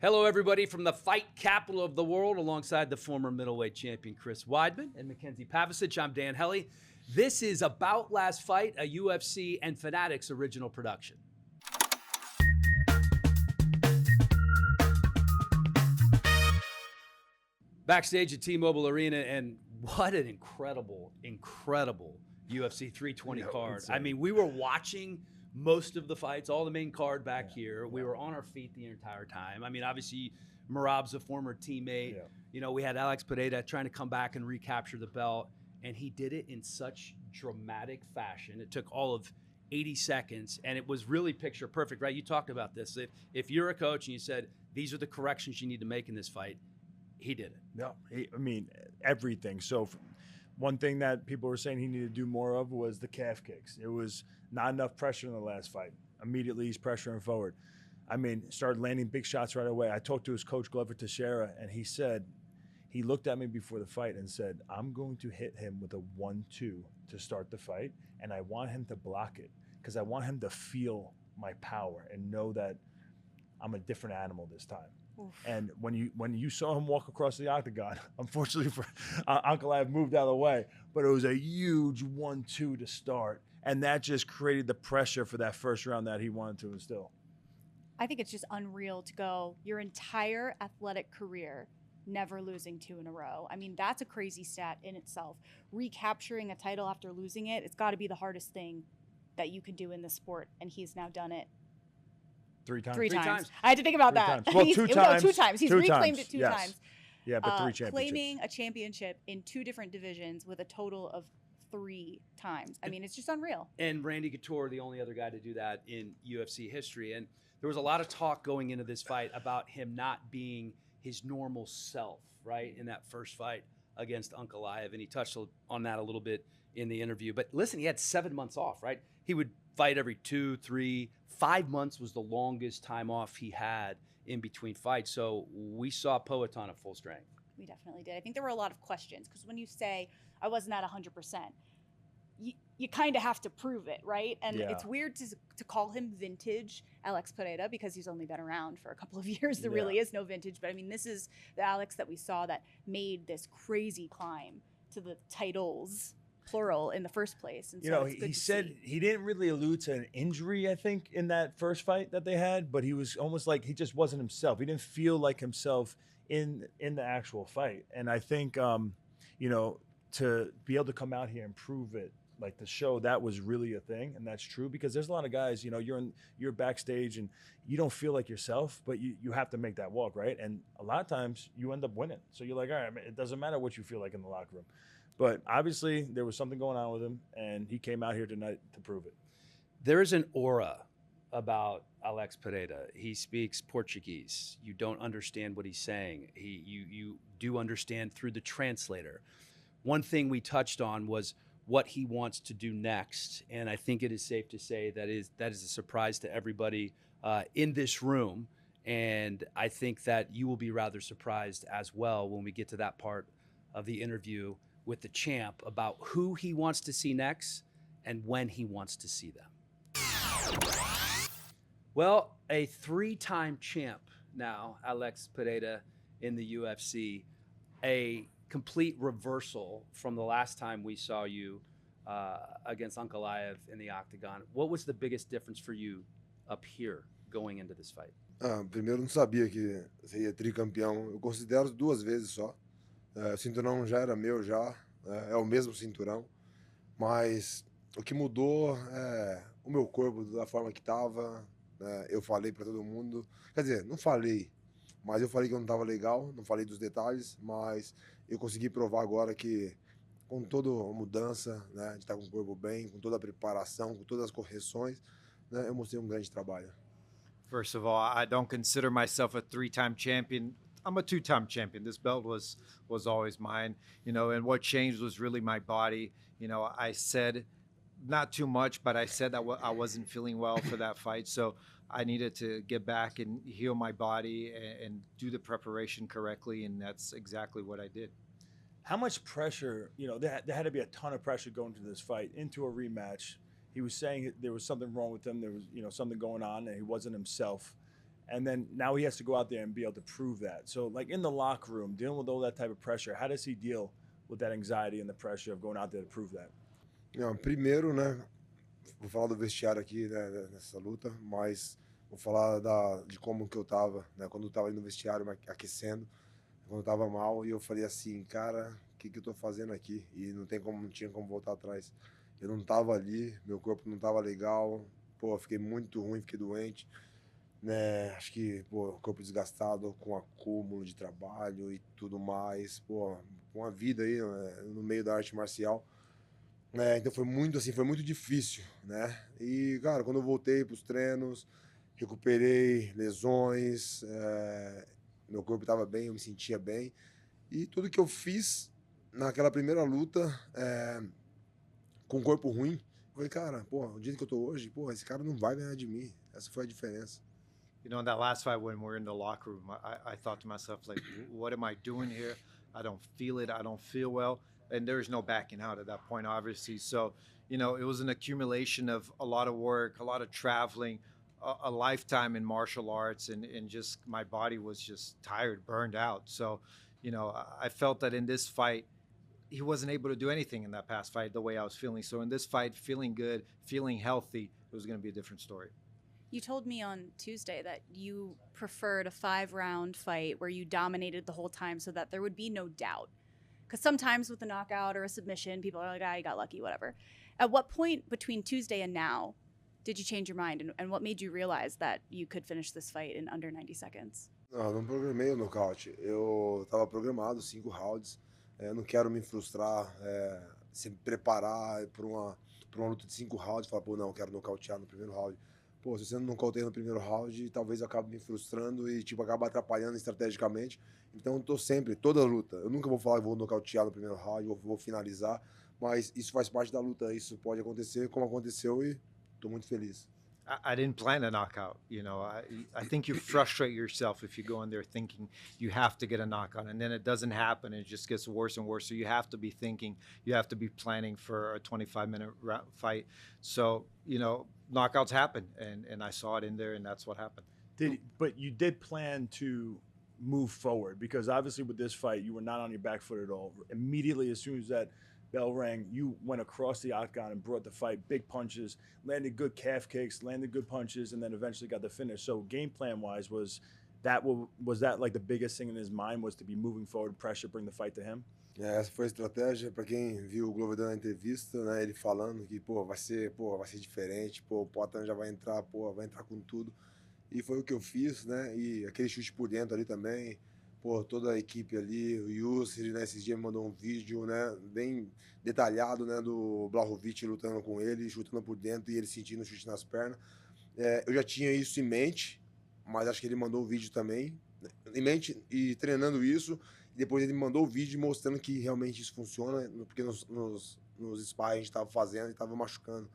Hello, everybody, from the fight capital of the world, alongside the former middleweight champion Chris Weidman and McKenzie Pavacich. I'm Dan Hellie. This is About Last Fight, a UFC and Fanatics original production. Backstage at T-Mobile Arena, and what an incredible UFC 320 card. Insane. I mean, we were watching most of the fights, all the main card back here. We were on our feet the entire time. I mean, obviously, Merab's a former teammate. Yeah. You know, we had Alex Pereira trying to come back and recapture the belt, and he did it in such dramatic fashion. It took all of 80 seconds, and it was really picture perfect, right? You talked about this. If you're a coach and you said, these are the corrections you need to make in this fight, he did it. No, I mean, everything. So one thing that people were saying he needed to do more of was the calf kicks. It was not enough pressure in the last fight. Immediately, he's pressuring forward. I mean, started landing big shots right away. I talked to his coach, Glover Teixeira, and he said, he looked at me before the fight and said, I'm going to hit him with a 1-2 to start the fight, and I want him to block it because I want him to feel my power and know that I'm a different animal this time. Oof. And when you saw him walk across the octagon, unfortunately for Ankalaev moved out of the way, but it was a huge 1-2 to start, and that just created the pressure for that first round that he wanted to instill. I think it's just unreal to go your entire athletic career never losing 2 in a row. I mean, that's a crazy stat in itself. Recapturing a title after losing it, it's got to be the hardest thing that you could do in the sport, and he's now done it. Three times. Three times. I had to think about that. Well, two times. Two times. He's reclaimed it two times. Yeah, but 3 championships. Claiming a championship in 2 different divisions with a total of 3 times. I mean, it's just unreal. And Randy Couture, the only other guy to do that in UFC history. And there was a lot of talk going into this fight about him not being his normal self, right, in that first fight against Ankalaev. And he touched on that a little bit in the interview. But listen, he had 7 months off, right? He would fight every 2, 3, 5 months was the longest time off he had in between fights. So we saw Poatan at full strength. We definitely did. I think there were a lot of questions because when you say I wasn't at 100%, you kind of have to prove it, right? And it's weird to call him vintage Alex Pereira because he's only been around for a couple of years. There really is no vintage. But I mean, this is the Alex that we saw that made this crazy climb to the titles, plural, in the first place. And so he said he didn't really allude to an injury, I think, in that first fight that they had, but he was almost like he just wasn't himself. He didn't feel like himself in the actual fight. And I think, to be able to come out here and prove it, like to show that was really a thing, and that's true because there's a lot of guys, you're backstage and you don't feel like yourself, but you have to make that walk, right? And a lot of times you end up winning. So you're like, all right, it doesn't matter what you feel like in the locker room. But obviously there was something going on with him, and he came out here tonight to prove it. There is an aura about Alex Pereira. He speaks Portuguese. You don't understand what he's saying. You do understand through the translator. One thing we touched on was what he wants to do next, and I think it is safe to say that is a surprise to everybody in this room, and I think that you will be rather surprised as well when we get to that part of the interview with the champ about who he wants to see next and when he wants to see them. Well, a 3-time champ now, Alex Pereira in the UFC, a complete reversal from the last time we saw you against Ankalaev in the Octagon. What was the biggest difference for you up here going into this fight? Primeiro, não sabia que seria tricampeão. Eu considero 2 vezes só. O cinturão já era meu, é o mesmo cinturão. Mas o que mudou é o meu corpo, da forma que estava. Eu falei para todo mundo. Quer dizer, não falei. Mas eu falei que eu não estava legal, não falei dos detalhes, mas eu consegui provar agora que com toda a mudança, né, a gente está com o corpo bem, com toda a preparação, com todas as correções, né, eu mostrei grande trabalho. First of all, I don't consider myself a 3-time champion. I'm a 2-time champion. This belt was always mine, and what changed was really my body. I said not too much, but I said that I wasn't feeling well for that fight. So I needed to get back and heal my body and do the preparation correctly. And that's exactly what I did. How much pressure, there had to be a ton of pressure going to this fight, into a rematch. He was saying there was something wrong with him. There was, something going on and he wasn't himself. And then now he has to go out there and be able to prove that. So, like in the locker room, dealing with all that type of pressure, how does he deal with that anxiety and the pressure of going out there to prove that? Não, primeiro, né, vou falar do vestiário aqui, né, nessa luta, mas vou falar de como que eu tava, né, quando eu tava ali no vestiário aquecendo, quando eu tava mal, e eu falei assim, cara, o que eu tô fazendo aqui? E não tinha como voltar atrás. Eu não tava ali, meu corpo não tava legal, pô, fiquei muito ruim, fiquei doente, né, acho que, pô, corpo desgastado com acúmulo de trabalho e tudo mais, pô, com a vida aí, né, no meio da arte marcial. Então foi muito difícil, né? E, cara, quando eu voltei para os treinos, recuperei lesões, meu corpo estava bem, eu me sentia bem. E tudo que eu fiz naquela primeira luta, com o corpo ruim, eu falei, cara, pô, o dia que eu tô hoje, pô, esse cara não vai ganhar de mim. Essa foi a diferença. You know, in that last fight when we're in the locker room, I thought to myself, like, what am I doing here? I don't feel it. I don't feel well. And there's no backing out at that point, obviously. So, you know, it was an accumulation of a lot of work, a lot of traveling, a lifetime in martial arts, and just my body was just tired, burned out. So, you know, I felt that in this fight, he wasn't able to do anything in that past fight the way I was feeling. So in this fight, feeling good, feeling healthy, it was going to be a different story. You told me on Tuesday that you preferred a 5-round fight where you dominated the whole time so that there would be no doubt. Because sometimes with a knockout or a submission, people are like, you got lucky, whatever. At what point between Tuesday and now did you change your mind? And what made you realize that you could finish this fight in under 90 seconds? Não programei o nocaute. Eu estava programado 5 rounds. Eu não quero me frustrar, se preparar para uma luta de 5 rounds, falar, pô, não, eu quero nocautear no primeiro round. Pô, se você não nocauteia no primeiro round, talvez eu acabe me frustrando e, tipo, acaba atrapalhando estrategicamente. Então, eu tô sempre, toda luta, eu nunca vou falar que vou nocautear no primeiro round, vou finalizar, mas isso faz parte da luta, isso pode acontecer como aconteceu e tô muito feliz. I didn't plan a knockout. You know, I think you frustrate yourself if you go in there thinking you have to get a knockout, and then it doesn't happen. It just gets worse and worse. So you have to be thinking, you have to be planning for a 25-minute fight. So, you know, knockouts happen, and I saw it in there, and that's what happened. But you did plan to move forward, because obviously with this fight, you were not on your back foot at all. Immediately, as soon as that bell rang, you went across the octagon and brought the fight, big punches, landed good calf kicks, landed good punches, and then eventually got the finish. So game plan wise, was that like the biggest thing in his mind, was to be moving forward, pressure, bring the fight to him? Essa foi a estratégia. Para quem viu o Glover dando a entrevista, né, ele falando que, vai ser diferente, o Poatan já vai entrar com tudo. E foi o que eu fiz, né? E aquele chute por dentro ali também, toda a equipe ali, o Yuri, né, esses dias me mandou um vídeo, né, bem detalhado, né, do Blachowicz lutando com ele, chutando por dentro e ele sentindo o chute nas pernas. Eu já tinha isso em mente, mas acho que ele mandou o vídeo também, né, em mente e treinando isso. E depois ele me mandou o vídeo mostrando que realmente isso funciona, porque nos sparring a gente estava fazendo e estava machucando.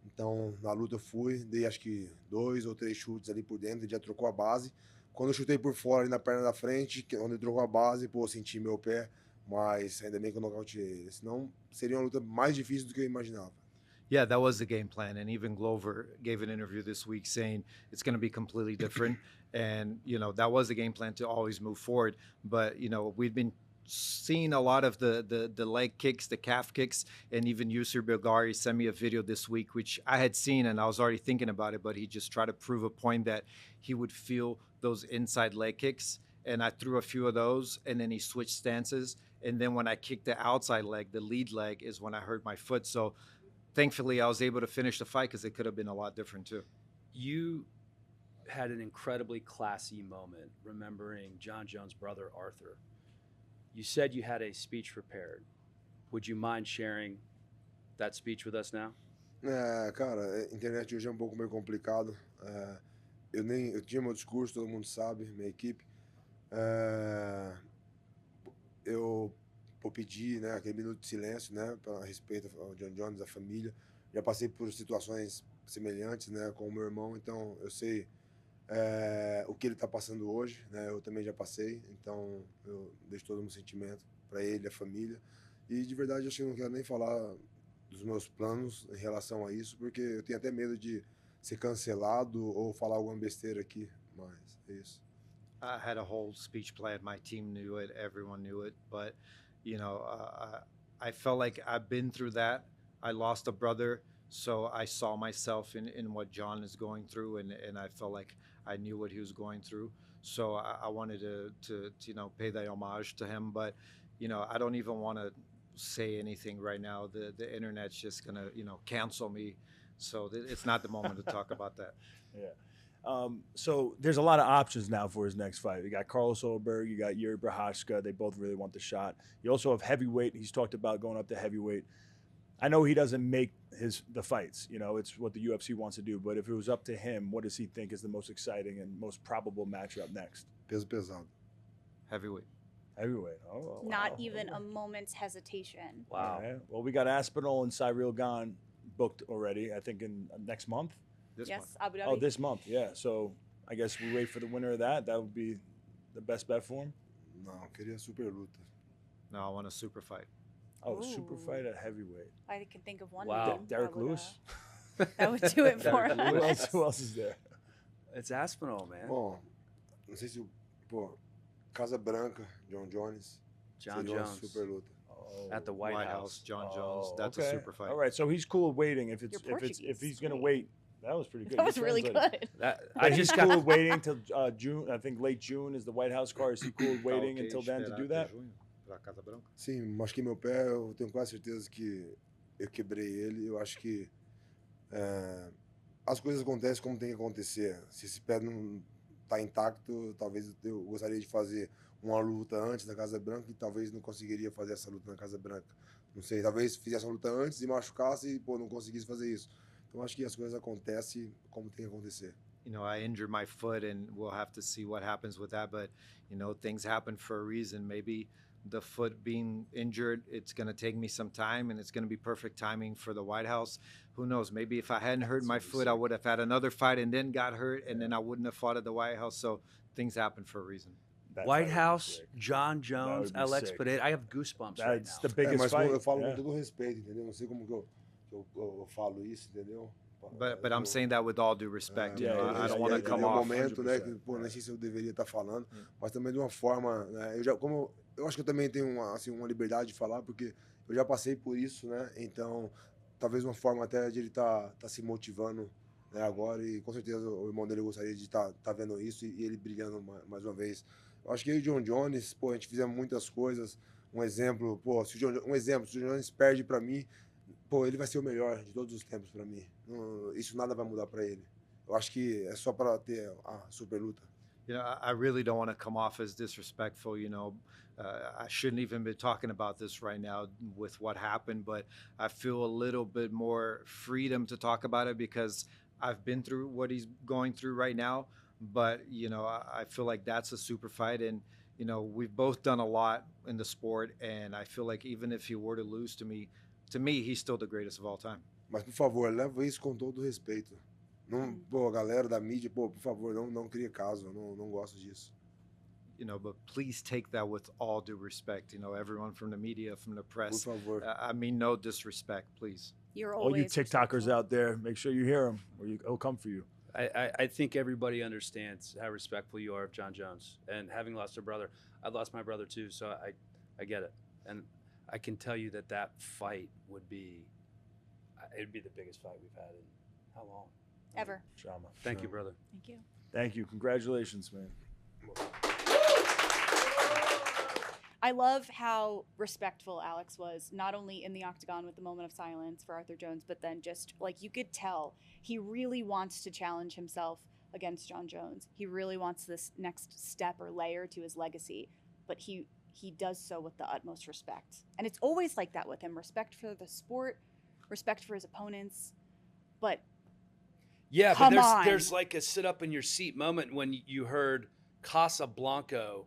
Então, na luta eu fui, dei acho que 2 ou 3 chutes ali por dentro, ele já trocou a base. Quando eu chutei por fora, ali na perna da frente, onde ele trocou a base, senti meu pé, mas ainda bem que eu nocauteei ele. Senão, seria uma luta mais difícil do que eu imaginava. Yeah, that was the game plan. And even Glover gave an interview this week saying it's going to be completely different. And, you know, that was the game plan, to always move forward. But, you know, we've been seeing a lot of the leg kicks, the calf kicks, and even Yusuf Zalal sent me a video this week, which I had seen and I was already thinking about it, but he just tried to prove a point that he would feel those inside leg kicks. And I threw a few of those, and then he switched stances. And then when I kicked the outside leg, the lead leg, is when I hurt my foot. So thankfully I was able to finish the fight, because it could have been a lot different too. You had an incredibly classy moment remembering John Jones' brother, Arthur. You said you had a speech prepared. Would you mind sharing that speech with us now? Cara, a internet hoje é um pouco meio complicado. Eu tinha meu discurso, todo mundo sabe, minha equipe. Eu pedi, né, aquele minuto de silêncio, né, a respeito ao John Jones, a família. Já passei por situações semelhantes, né, com o meu irmão, então eu sei o que ele está passando hoje, né, eu também já passei, então eu deixo todo o meu sentimento para ele, a família. E de verdade, acho que eu não quero nem falar dos meus planos em relação a isso, porque eu tenho até medo de ser cancelado ou falar alguma besteira aqui. Mas é isso. I had a whole speech planned. My team knew it. Everyone knew it. But, you know, I felt like I've been through that. I lost a brother, so I saw myself in what John is going through, and I felt like I knew what he was going through. So I wanted to you know, pay that homage to him. But, you know, I don't even want to say anything right now. The internet's just going to, you know, cancel me. So it's not the moment to talk about that. Yeah. So there's a lot of options now for his next fight. You got Carlos Solberg, you got Jiri Prochazka. They both really want the shot. You also have heavyweight. He's talked about going up to heavyweight. I know he doesn't make the fights. You know, it's what the UFC wants to do. But if it was up to him, what does he think is the most exciting and most probable matchup next? Peso pesado. Heavyweight. Heavyweight. Oh, Not wow. even a moment's hesitation. Wow. Yeah. Well, we got Aspinall and Cyril Gane booked already, I think in next month. This Yes, month. Abu Dhabi. Oh, this month, yeah. So I guess we wait for the winner of that. That would be the best bet for him. Não, queria super luta. No, I want a super fight. Oh, Ooh. super fight at heavyweight. I can think of one. Wow. name Derek that would, Lewis. that would do it for Who us. else is there? It's Aspinall, man. Bom, não sei se pô, Casa Branca, John Jones. John seria uma Jones super luta. Oh. at the White House. John Jones. Oh, That's okay. a super fight. All right, so he's cool with waiting if You're if he's gonna Portuguese. wait. That was pretty good. That You was really translated. good. That, I I just just cool got with waiting till June. I think late June is the White House card. Is he cool with waiting Ok, until then to esperar do até that? junho pra Casa Branca. Sim, machuquei meu pé, eu tenho quase certeza que eu quebrei ele. Eu acho que as coisas acontecem como tem que acontecer. Se esse pé não está intacto, talvez eu gostaria de fazer uma luta antes da Casa Branca e talvez não conseguiria fazer essa luta na Casa Branca. Não sei, talvez fizesse uma luta antes e machucasse e não conseguisse fazer isso. Então acho que as coisas acontecem como tem que acontecer. You know, I injured my foot, and we'll have to see what happens with that. But, you know, things happen for a reason. Maybe the foot being injured, it's going to take me some time, and it's going to be perfect timing for the White House. Who knows? Maybe if I hadn't hurt my foot, I would have had another fight and then got hurt, and then I wouldn't have fought at the White House. So things happen for a reason. That fight White would be House, sick. John Jones, would be Alex sick. Pereira. I have goosebumps right That's now. the biggest mas fight. eu falo yeah. com todo respeito, entendeu? Não sei como que eu falo isso, entendeu? But I'm saying that with all due respect. You Yeah, know, yeah, I don't yeah, want to yeah, come yeah. um off. momento, né, 100%, que pô, yeah. nem sei se eu deveria estar falando, mas também de uma forma, né, eu acho que eu também tenho uma liberdade de falar porque eu já passei por isso, né? Então, talvez uma forma até de ele tá se motivando, né, agora e com certeza o irmão dele gostaria de estar vendo isso e ele brilhando mais uma vez. Eu acho que eu e o John Jones, pô, a gente fizemos muitas coisas. Um exemplo, pô, se o John Jones perde para mim, pô, ele vai ser o melhor de todos os tempos para mim. Isso nada vai mudar para ele. Eu acho que é só para ter a super luta. You know, I really don't want to come off as disrespectful. You know, I shouldn't even be talking about this right now with what happened, but I feel a little bit more freedom to talk about it because I've been through what he's going through right now. But, you know, I feel like that's a super fight. And, you know, we've both done a lot in the sport. And I feel like even if he were to lose to me, he's still the greatest of all time. Mas, por favor, leva isso com todo respeito. Não, pô, galera da mídia, pô, por favor, não crie caso. Eu não gosto disso. You know, but please take that with all due respect. You know, everyone from the media, from the Por press. favor. I mean, no disrespect, please. You're All you always TikTokers respectful. out there, make sure you hear him, or he'll come for you. I think everybody understands how respectful you are of John Jones. And having lost a brother, I lost my brother too, so I get it. And I can tell you that fight would be, it'd be the biggest fight we've had in how long? Ever. Drama. Thank you, brother. Thank you. Thank you. Congratulations, man. I love how respectful Alex was, not only in the Octagon with the moment of silence for Arthur Jones, but then just like you could tell he really wants to challenge himself against John Jones. He really wants this next step or layer to his legacy, but he does so with the utmost respect. And it's always like that with him, respect for the sport, respect for his opponents, but Yeah, Come but on. there's like a sit up in your seat moment when you heard Casablanca,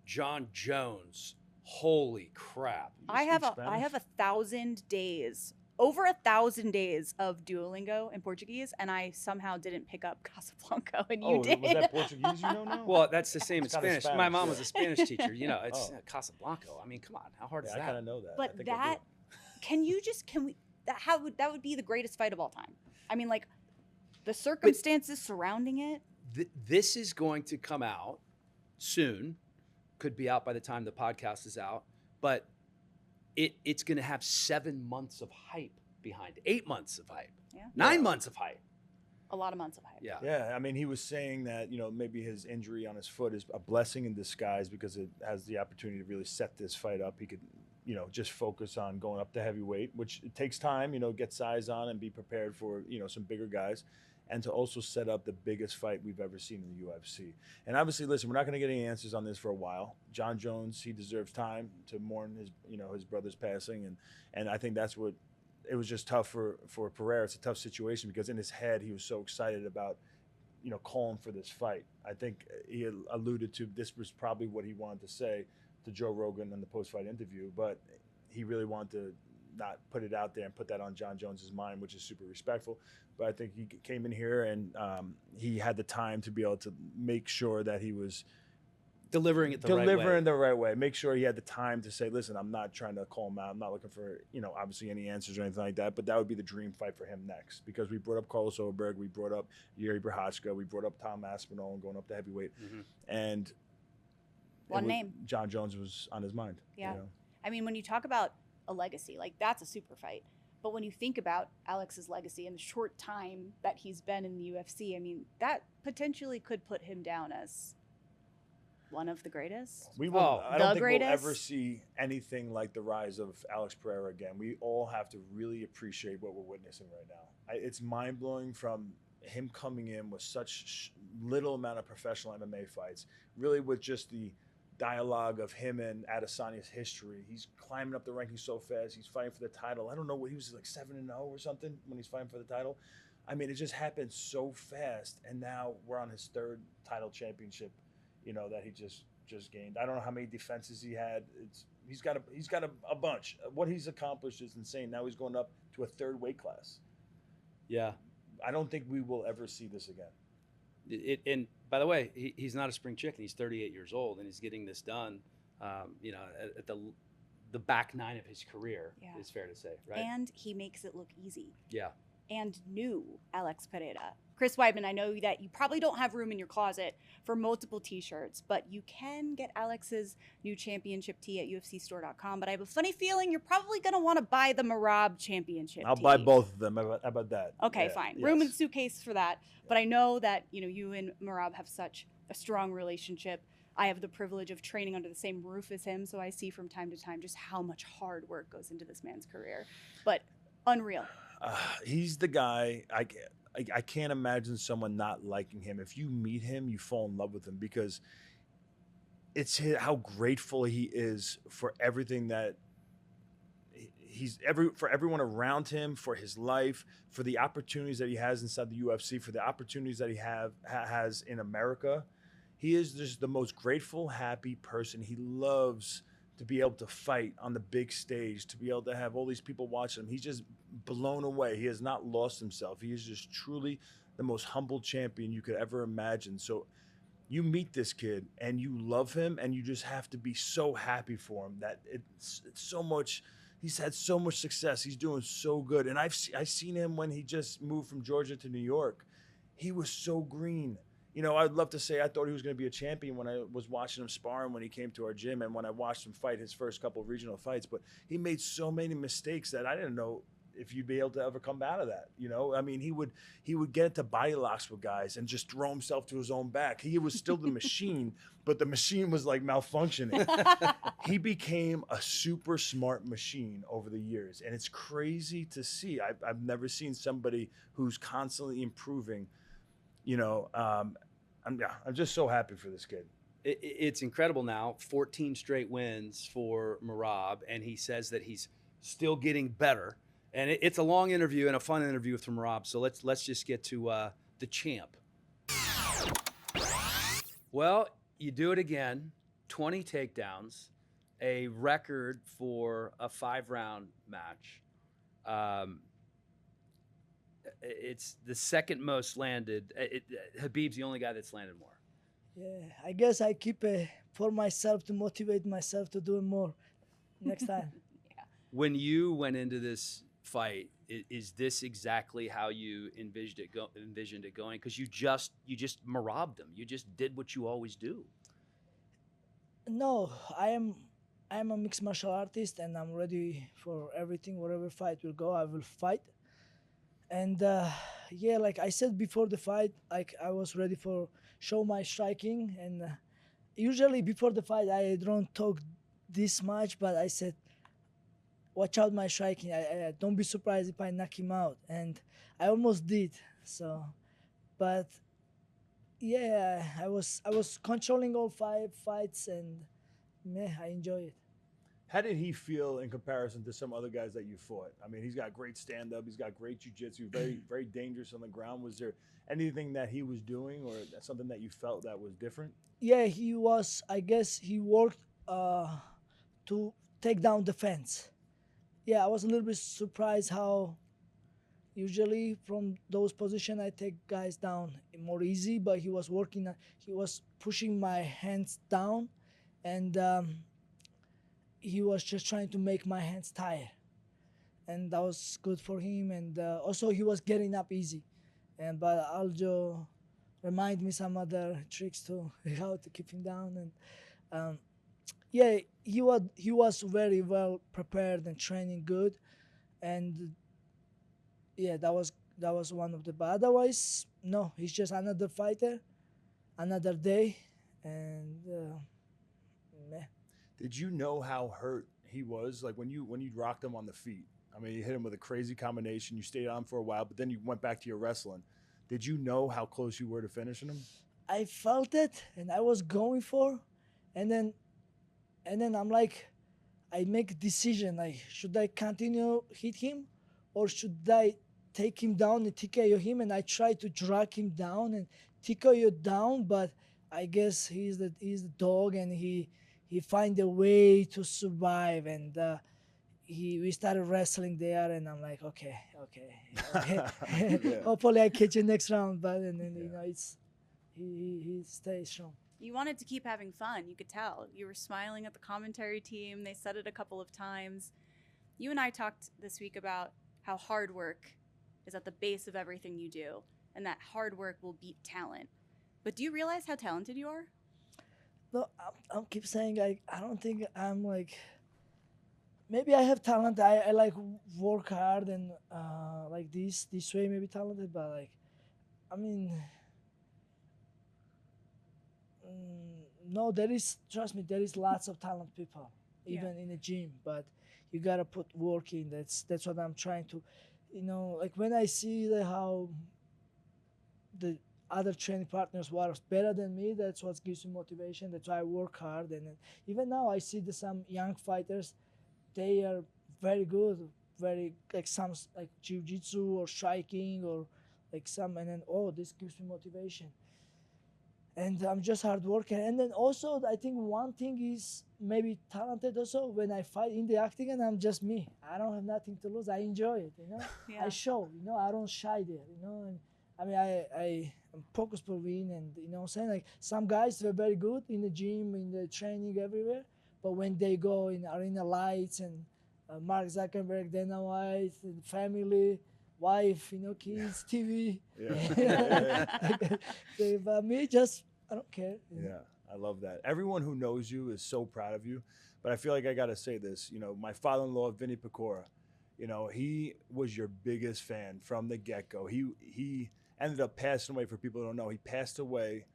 John Jones. Holy crap. I have speak I have Spanish? 1,000 days, over 1,000 days of Duolingo in Portuguese, and I somehow didn't pick up Casablanca, and you did. Was that Portuguese you know now? Well, that's the same in It's kinda Spanish. My Spanish, mom yeah. was a Spanish teacher. You know, it's Oh. Casablanca. I mean, come on. How hard yeah, is I that? kind of know that. I But think I that, can we, that would be the greatest fight of all time. I mean, like, the circumstances surrounding it. this is going to come out soon. Could be out by the time the podcast is out, but it's going to have 7 months of hype behind it, 8 months of hype, 9 months of hype. A lot of months of hype. Yeah. Yeah. I mean, he was saying that, maybe his injury on his foot is a blessing in disguise because it has the opportunity to really set this fight up. He could, just focus on going up to heavyweight, which it takes time, get size on and be prepared for, some bigger guys. And to also set up the biggest fight we've ever seen in the UFC. And obviously, listen, we're not going to get any answers on this for a while. John Jones, he deserves time to mourn his brother's passing, and I think that's what it was just tough for Pereira. It's a tough situation because in his head he was so excited about calling for this fight. I think he alluded to this was probably what he wanted to say to Joe Rogan in the post-fight interview, but he really wanted to not put it out there and put that on John Jones's mind, which is super respectful. But I think he came in here and he had the time to be able to make sure that he was delivering it the right way. Make sure he had the time to say, listen, I'm not trying to call him out. I'm not looking for, obviously any answers or anything like that. But that would be the dream fight for him next, because we brought up Carlos Oberg, we brought up Jiri Prochazka, we brought up Tom Aspinall and going up to heavyweight. Mm-hmm. And name. John Jones was on his mind. Yeah. I mean, when you talk about a legacy, like that's a super fight. But when you think about Alex's legacy and the short time that he's been in the UFC, I mean, that potentially could put him down as one of the greatest. I don't think we'll ever see anything like the rise of Alex Pereira again. We all have to really appreciate what we're witnessing right now. It's mind-blowing from him coming in with such little amount of professional MMA fights, really with just the dialogue of him and Adesanya's history. He's climbing up the rankings so fast. He's fighting for the title. I don't know what he was like 7-0 or something when he's fighting for the title. I mean, it just happened so fast, and now we're on his third title championship, that he just gained. I don't know how many defenses he had. He's got a bunch. What he's accomplished is insane. Now he's going up to a third weight class. Yeah, I don't think we will ever see this again. And by the way, he's not a spring chicken. He's 38 years old, and he's getting this done, at the back nine of his career, is fair to say, right? And he makes it look easy. Yeah. And new Alex Pereira. Chris Weidman, I know that you probably don't have room in your closet for multiple T-shirts, but you can get Alex's new championship tee at UFCstore.com. But I have a funny feeling you're probably going to want to buy the Merab championship tee. I'll buy both of them. How about that? Okay, fine. Yes. Room in the suitcase for that. But I know that you and Merab have such a strong relationship. I have the privilege of training under the same roof as him, so I see from time to time just how much hard work goes into this man's career. But unreal. He's the guy. I can't imagine someone not liking him. If you meet him, you fall in love with him because it's how grateful he is for everything that for everyone around him, for his life, for the opportunities that he has inside the UFC, for the opportunities that he has in America. He is just the most grateful, happy person. He loves to be able to fight on the big stage, to be able to have all these people watching him. He's just blown away. He has not lost himself. He is just truly the most humble champion you could ever imagine. So you meet this kid and you love him and you just have to be so happy for him that it's so much. He's had so much success. He's doing so good. And I've seen him when he just moved from Georgia to New York. He was so green. I'd love to say I thought he was going to be a champion when I was watching him sparring when he came to our gym and when I watched him fight his first couple of regional fights. But he made so many mistakes that I didn't know if you'd be able to ever come out of that. I mean, he would get into body locks with guys and just throw himself to his own back. He was still the machine, but the machine was like malfunctioning. He became a super smart machine over the years, and it's crazy to see. I've never seen somebody who's constantly improving. I'm just so happy for this kid. It's incredible now. 14 straight wins for Merab, and he says that he's still getting better. And it's a long interview and a fun interview from Merab. So let's just get to the champ. Well, you do it again. 20 takedowns, a record for a 5-round match. It's the second most landed. Khabib's the only guy that's landed more. Yeah, I guess I keep it for myself to motivate myself to do more next time. When you went into this fight, is this exactly how you envisioned it going? Because you just Merab'd him. You just did what you always do. No, I'm a mixed martial artist, and I'm ready for everything. Whatever fight will go, I will fight. And yeah, like I said before the fight, like I was ready for show my striking. And usually before the fight, I don't talk this much, but I said, watch out my striking. I don't be surprised if I knock him out. And I almost did. So, but yeah, I was controlling all 5 fights, and yeah, I enjoy it. How did he feel in comparison to some other guys that you fought? I mean, he's got great stand-up. He's got great jiu-jitsu, very, very dangerous on the ground. Was there anything that he was doing or something that you felt that was different? Yeah, he was. I guess he worked to take down the fence. Yeah, I was a little bit surprised how usually from those positions I take guys down more easy, but he was working. He was pushing my hands down, and he was just trying to make my hands tired, and that was good for him. And also he was getting up easy, but Aljo remind me some other tricks to how to keep him down. And yeah, he was very well prepared and training good, and yeah, that was one of the. But otherwise, no, he's just another fighter, another day, and meh. Did you know how hurt he was? Like when you rocked him on the feet. I mean, you hit him with a crazy combination. You stayed on for a while, but then you went back to your wrestling. Did you know how close you were to finishing him? I felt it, and I was going for, and then I'm like, I make a decision. Like, should I continue hit him, or should I take him down and TKO him? And I try to drag him down and TKO down, but I guess he's the dog, and he find a way to survive. And we started wrestling there, and I'm like, okay. Yeah. Hopefully I catch you next round. But and then you know he stays strong. You wanted to keep having fun. You could tell. You were smiling at the commentary team. They said it a couple of times. You and I talked this week about how hard work is at the base of everything you do, and that hard work will beat talent. But do you realize how talented you are? No, I keep saying I don't think I'm like. Maybe I have talent. I like work hard and like this way maybe talented, but like, I mean, no, trust me, there is lots of talented people, even in the gym, but you gotta put work in. That's what I'm trying to, like when I see how the other training partners were better than me, that's what gives me motivation. That's why I work hard. And even now I see some young fighters, they are very good, very like some like jiu-jitsu or striking or like some, and then this gives me motivation. And I'm just hard worker. And then also I think one thing is maybe talented also. When I fight in the Octagon, I'm just me. I don't have nothing to lose. I enjoy it, Yeah. I show, I don't shy there, And I mean, I'm focused for win, and what I'm saying, like some guys were very good in the gym, in the training, everywhere. But when they go in arena lights and Mark Zuckerberg, Dana White, and family, wife, kids, TV. Yeah. But me, I don't care. Yeah, I love that. Everyone who knows you is so proud of you. But I feel like I got to say this. My father-in-law, Vinny Pecora, he was your biggest fan from the get-go. He ended up passing away. For people who don't know, he passed away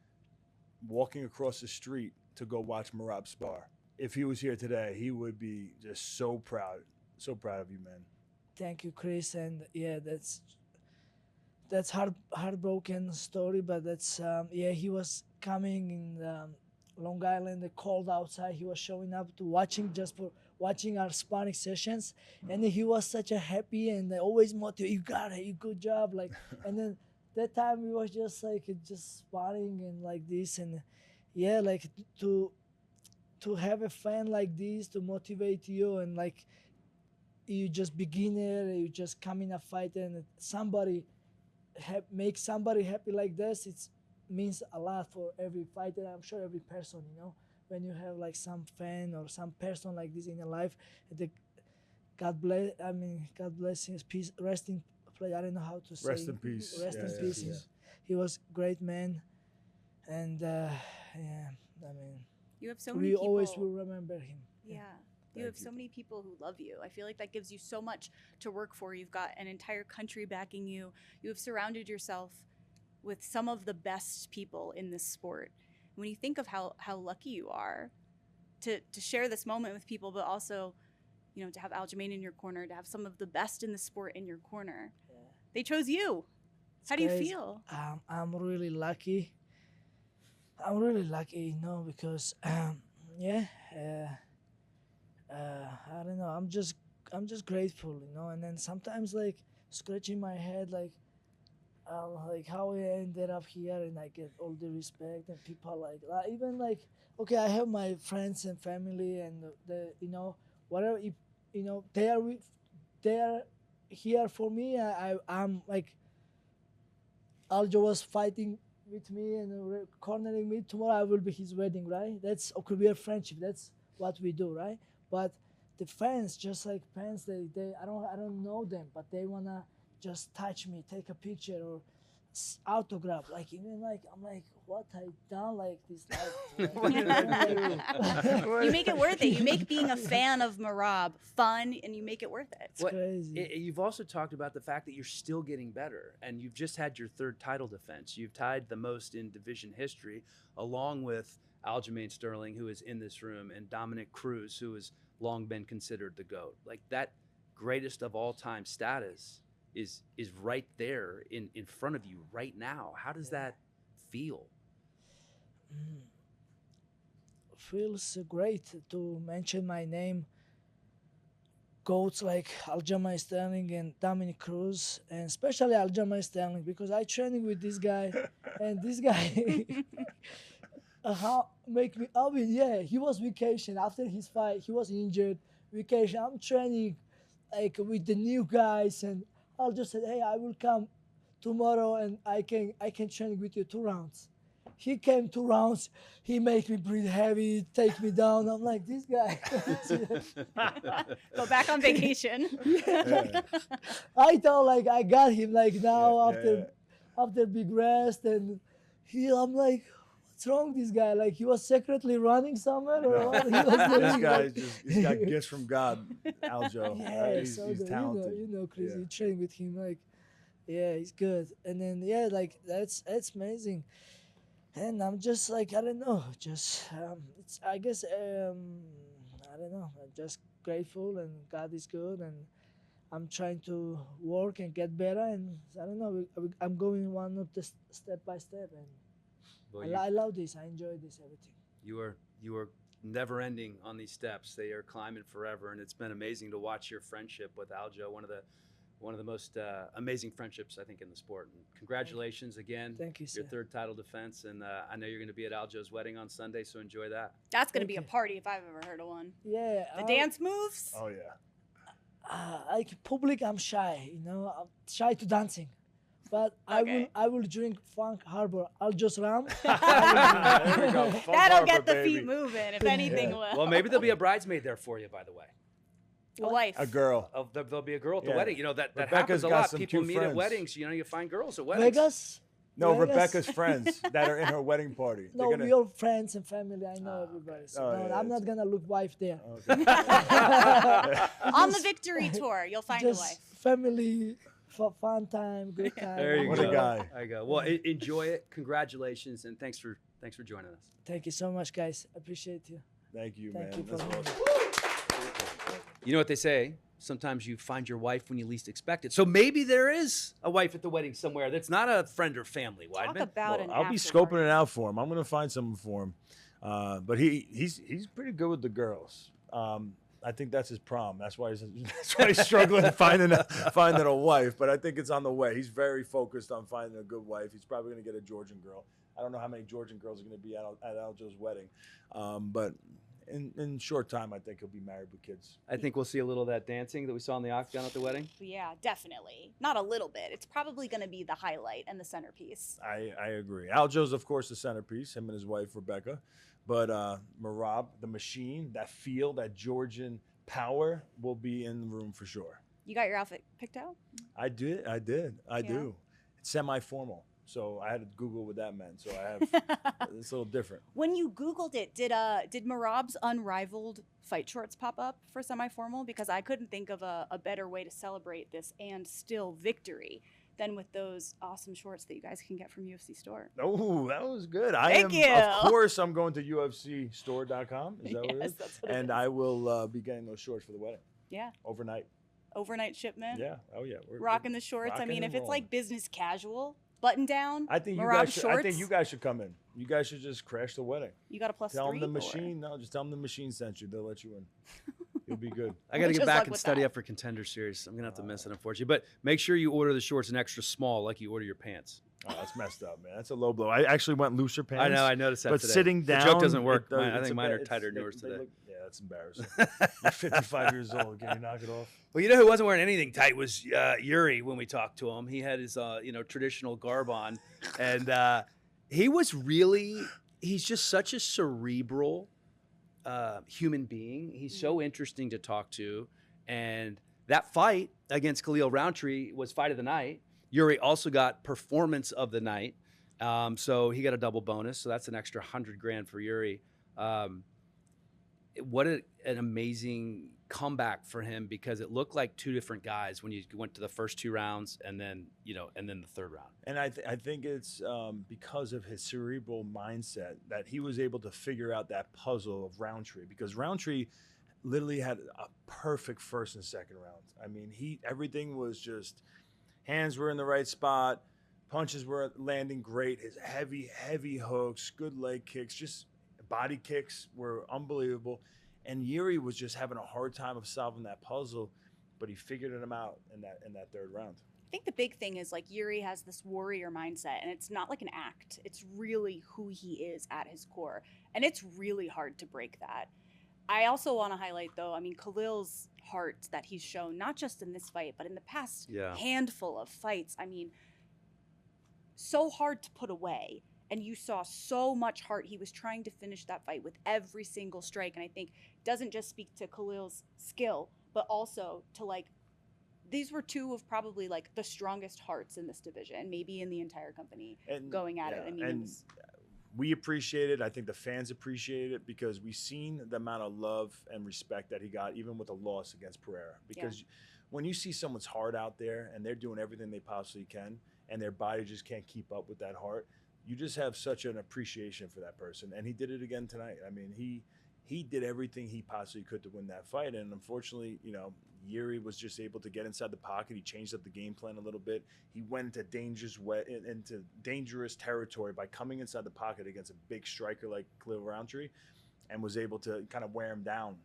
walking across the street to go watch Merab spar. If he was here today, he would be just so proud of you, man. Thank you, Chris. And yeah, that's heartbroken story, but that's he was coming in Long Island, cold outside. He was showing up to watching our sparring sessions, and he was such a happy and always motivated. You got it, you good job, like. And then that time we was just sparring and like this, and yeah, like to have a fan like this to motivate you, and like you just beginner, you just come in a fight, and somebody make somebody happy like this, it means a lot for every fighter. I'm sure every person, when you have like some fan or some person like this in your life, God bless. I mean, God bless his peace. Rest in place. I don't know how to say. Rest in peace. Rest Yeah, in yeah, peace. yeah. He was a great man, and yeah, I mean, You have so many we people. always will remember him. Yeah. Thank You have you. so many people who love you. I feel like that gives you so much to work for. You've got an entire country backing you. You have surrounded yourself with some of the best people in this sport. When you think of how lucky you are to share this moment with people, but also, you know, to have Aljamain in your corner, to have some of the best in the sport in your corner. Yeah. They chose you. How do you Guys, feel? I'm really lucky. I'm really lucky, you know, because yeah, I don't know. I'm just grateful, you know. And then sometimes like scratching my head, like how I ended up here, and I get all the respect, and people like even like okay, I have my friends and family, and the you know whatever if, you know they are here for me. I'm like Aljo was fighting with me and cornering me. Tomorrow I will be his wedding, right? That's okay. We are friendship. That's what we do, right? But the fans, just like fans, they I don't know them, but they wanna just touch me, take a picture or autograph. Like even like I'm like, what I done like this life? What did I do? You make it worth it. You make being a fan of Merab fun, and you make it worth it. It's crazy. You've also talked about the fact that you're still getting better, and you've just had your third title defense. You've tied the most in division history, along with Aljamain Sterling, who is in this room, and Dominic Cruz, who has long been considered the GOAT. Like that greatest of all time status is right there in front of you right now. How does that feel? Feels great to mention my name. Goats like Aljamain Sterling and Dominic Cruz, and especially Aljamain Sterling, because I training with this guy, and this guy how make me. I mean, yeah, he was vacation after his fight. He was injured. Vacation. I'm training like with the new guys, and I'll just say, hey, I will come tomorrow, and I can train with you 2 rounds. He came 2 rounds. He make me breathe heavy, take me down. I'm like, this guy. Go back on vacation. Yeah. I thought like I got him like now after big rest, and I'm like, what's wrong with this guy? Like he was secretly running somewhere or what? He was He's got gifts from God, Aljo. Yeah, right? He's so talented. you know, Chris, Yeah. you train with him, like, yeah, he's good. And then like that's amazing. And I'm just like, I don't know, just it's I guess I don't know, I'm just grateful, and God is good, and I'm trying to work and get better, and I don't know, I'm going one of the step by step, and Well, I love this. I enjoy this everything. you are never ending on these steps. They are climbing forever, and it's been amazing to watch your friendship with Aljo, one of the most amazing friendships I think in the sport. And congratulations again. Thank you, Your sir. third title defense, and I know you're going to be at Aljo's wedding on Sunday, so enjoy that. That's going to Thank be a you. party if I've ever heard of one. Yeah, The dance moves. Oh yeah. like public, I'm shy. You know, I'm shy to dancing, but Okay. I will drink Funk Harbor. I'll just ram. There we go. Funk That'll Harbor, get the baby. feet moving. If anything, Yeah. will. Well, maybe there'll be a bridesmaid there for you, by the way. A wife. A girl. There'll be a girl at the Yeah. wedding. You know, that Rebecca's happens a got lot. some People cute meet at friends. weddings. You know, you find girls at weddings. Vegas. No, Vegas? Rebecca's friends that are in her wedding party. No, They're your friends and family. I know Ah, everybody. So Oh, no, yeah, I'm not gonna look wife there. Okay. On the victory tour, you'll find a Just wife. family, fun time, good time. There you What go. a guy. There you go. Well, enjoy it. Congratulations, and thanks for joining us. Thank you so much, guys. Appreciate you. Thank you, Thank man. you for That's having awesome. me. You know what they say? Sometimes you find your wife when you least expect it. So maybe there is a wife at the wedding somewhere that's not a friend or family, Talk Weidman. about an I'll be after scoping party. it out for him. I'm gonna find someone for him. But he's pretty good with the girls. I think that's his problem. That's why he's struggling finding a wife. But I think it's on the way. He's very focused on finding a good wife. He's probably gonna get a Georgian girl. I don't know how many Georgian girls are gonna be at Aljo's wedding, but in short time, I think he'll be married with kids. I think we'll see a little of that dancing that we saw in the Octagon at the wedding. Yeah, definitely. Not a little bit. It's probably going to be the highlight and the centerpiece. I agree. Aljo's, of course, the centerpiece, him and his wife, Rebecca. But Merab, the machine, that feel, that Georgian power will be in the room for sure. You got your outfit picked out? I do. It's semi-formal, so I had to Google what that meant. So I have it's a little different. When you Googled it, did Merab's unrivaled fight shorts pop up for semi-formal? Because I couldn't think of a better way to celebrate this and still victory than with those awesome shorts that you guys can get from UFC Store. Oh, that was good. Thank you. Of course, I'm going to UFCstore.com. Is that what it is? That's what it And is. I will be getting those shorts for the wedding. Yeah. Overnight Shipment. Yeah. Oh yeah. Rocking the shorts. I rocking mean, and if it's like rolling. business casual, button down, I think Merab I think shorts, you guys should come in. You guys should just crash the wedding. you got a plus Tell 3. them the or- machine. No, just tell them the machine sent you. They'll let you in. You'll be good. I got to Wish get us back luck and with study that. up for Contender Series. I'm gonna have to miss it, unfortunately. But make sure you order the shorts an extra small, like you order your pants. Oh, that's messed up, man. That's a low blow. I actually went looser pants. I know. I noticed that But today. sitting down, the joke doesn't work. it does- I it's think a mine bad- are tighter than they- yours they today. look- yeah, that's embarrassing. You're 55 years old. Can you knock it off? Well, you know who wasn't wearing anything tight was Yuri when we talked to him. He had his traditional garb on, and he was he's just such a cerebral human being. He's so interesting to talk to, and that fight against Khalil Roundtree was fight of the night. Yuri also got performance of the night, so he got a double bonus. So that's an extra $100,000 for Yuri. What an amazing comeback for him, because it looked like two different guys when you went to the first 2 rounds and then the third round. And I think it's because of his cerebral mindset that he was able to figure out that puzzle of Roundtree, because Roundtree literally had a perfect first and second rounds. I mean, everything was just, hands were in the right spot, punches were landing great, his heavy hooks, good leg kicks, just body kicks were unbelievable. And Yuri was just having a hard time of solving that puzzle, but he figured them out in that third round. I think the big thing is like Yuri has this warrior mindset, and it's not like an act. It's really who he is at his core, and it's really hard to break that. I also want to highlight, though, I mean, Khalil's heart that he's shown, not just in this fight, but in the past handful of fights. I mean, so hard to put away. And you saw so much heart. He was trying to finish that fight with every single strike. And I think doesn't just speak to Khalil's skill, but also to these were 2 of probably the strongest hearts in this division, maybe in the entire company, going at it. I mean, and we appreciate it. I think the fans appreciate it, because we've seen the amount of love and respect that he got, even with a loss against Pereira. Because when you see someone's heart out there and they're doing everything they possibly can, and their body just can't keep up with that heart, you just have such an appreciation for that person. And he did it again tonight. I mean, he did everything he possibly could to win that fight. And unfortunately, Yuri was just able to get inside the pocket. He changed up the game plan a little bit. He went into dangerous territory by coming inside the pocket against a big striker like Khalil Roundtree, and was able to kind of wear him down,